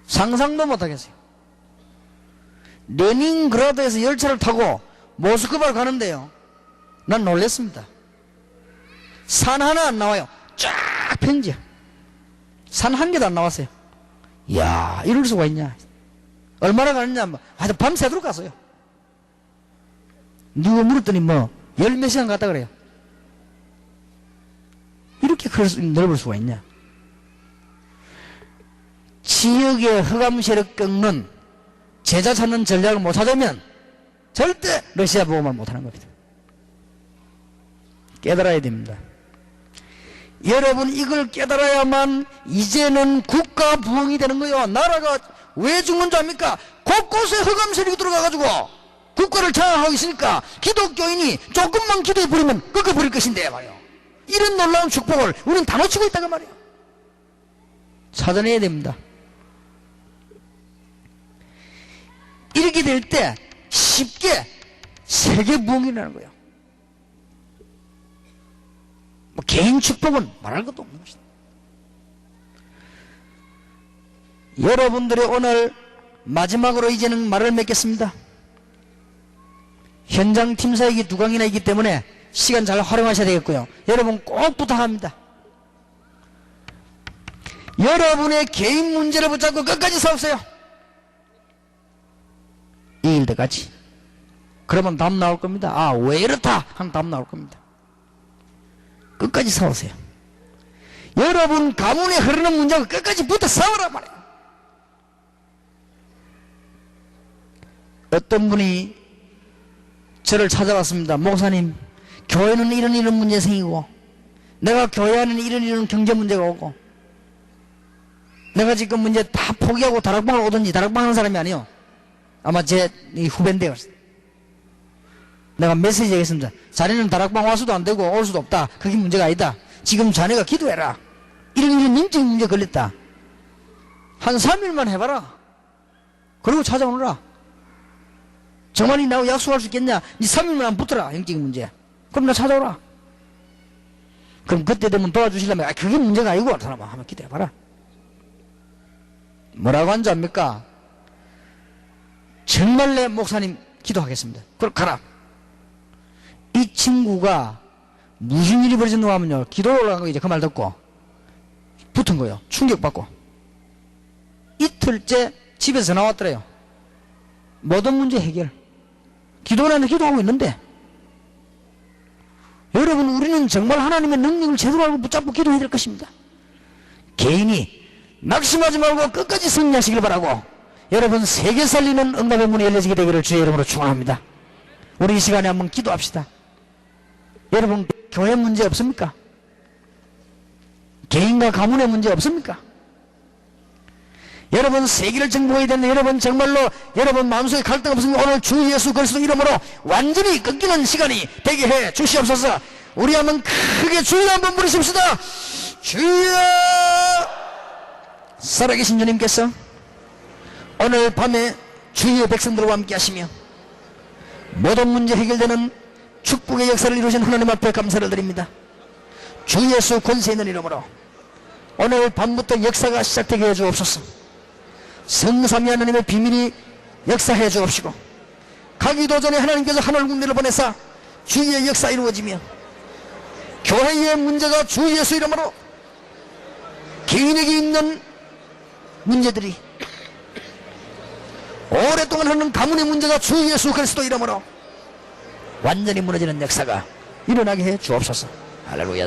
상상도 못하겠어요. 레닌그라드에서 열차를 타고 모스크바를 가는데요, 난 놀랐습니다. 산 하나 안 나와요. 쫙 평지야. 산 한 개도 안 나왔어요. 이야, 이럴 수가 있냐. 얼마나 가느냐, 하여튼 밤새도록 갔어요. 누가 물었더니 열 몇 시간 갔다 그래요. 이렇게 넓을 수가 있냐. 지역의 허감시를 꺾는, 제자 찾는 전략을 못 찾으면 절대 러시아 보호만 못하는 겁니다. 깨달아야 됩니다. 여러분, 이걸 깨달아야만 이제는 국가 부흥이 되는 거예요. 나라가 왜 죽는 줄 압니까? 곳곳에 흑암 세력이 들어가가지고 국가를 장악하고 있으니까 기독교인이 조금만 기도해버리면 꺾어버릴 것인데 말이에요. 이런 놀라운 축복을 우리는 다 놓치고 있다고 말이에요. 찾아내야 됩니다. 이렇게 될 때 쉽게 세계 부흥이 나는 거예요. 개인 축복은 말할 것도 없는 것이다. 여러분들의 오늘 마지막으로 이제는 말을 맺겠습니다. 현장 팀사역이 2강이나 있기 때문에 시간 잘 활용하셔야 되겠고요. 여러분 꼭 부탁합니다. 여러분의 개인 문제를 붙잡고 끝까지 싸우세요. 이길 때까지. 그러면 답 나올 겁니다. 아, 왜 이렇다 하는 답 나올 겁니다. 끝까지 싸우세요. 여러분 가문에 흐르는 문제가 끝까지 붙어 싸우란 말이에요. 어떤 분이 저를 찾아왔습니다. 목사님, 교회는 이런 문제 생기고, 내가 교회 안에는 이런 경제 문제가 오고, 내가 지금 문제 다 포기하고 다락방을 오든지, 다락방 하는 사람이 아니요, 아마 제 후배인데요. 내가 메시지 하겠습니다. 자네는 다락방 와서도 안 되고 올 수도 없다. 그게 문제가 아니다. 지금 자네가 기도해라. 이런 영적인 문제 걸렸다. 한 3일만 해봐라. 그리고 찾아오너라. 정말 나하고 약속할 수 있겠냐? 니 3일만 안 붙어라. 영적인 문제. 그럼 나 찾아오라. 그럼 그때 되면 도와주시려면, 그게 문제가 아니고 사람아 한번 기도해봐라. 뭐라고 한지 압니까? 정말 내 목사님 기도하겠습니다. 그럼 가라. 이 친구가 무슨 일이 벌어졌는가 하면요, 기도로 올라간 거 이제 그 말 듣고 붙은 거예요. 충격받고. 이틀째 집에서 나왔더래요. 모든 문제 해결. 기도라는 기도하고 있는데, 여러분, 우리는 정말 하나님의 능력을 제대로 알고 붙잡고 기도해야 될 것입니다. 개인이 낙심하지 말고 끝까지 승리하시길 바라고, 여러분 세계 살리는 응답의 문이 열려지게 되기를 주의 이름으로 축원합니다. 우리 이 시간에 한번 기도합시다. 여러분 교회 문제 없습니까? 개인과 가문의 문제 없습니까? 여러분 세계를 정복해야 되는, 여러분 정말로 여러분 마음속에 갈등 없으면 오늘 주 예수 그리스도 이름으로 완전히 끊기는 시간이 되게 해 주시옵소서. 우리 한번 크게 주여 한번 부르십시다. 주여. 살아계신 주님께서 오늘 밤에 주의 백성들과 함께 하시며 모든 문제 해결되는 축복의 역사를 이루신 하나님 앞에 감사를 드립니다. 주 예수 권세 있는 이름으로 오늘 밤부터 역사가 시작되게 해 주옵소서. 성삼위 하나님의 비밀이 역사해 주옵시고, 가기도 전에 하나님께서 하늘 군대를 보내사 주의 역사 이루어지며, 교회의 문제가 주 예수 이름으로, 개인에게 있는 문제들이 오랫동안 하는 가문의 문제가 주 예수 그리스도 이름으로 완전히 무너지는 역사가 일어나게 해 주옵소서. 할렐루야.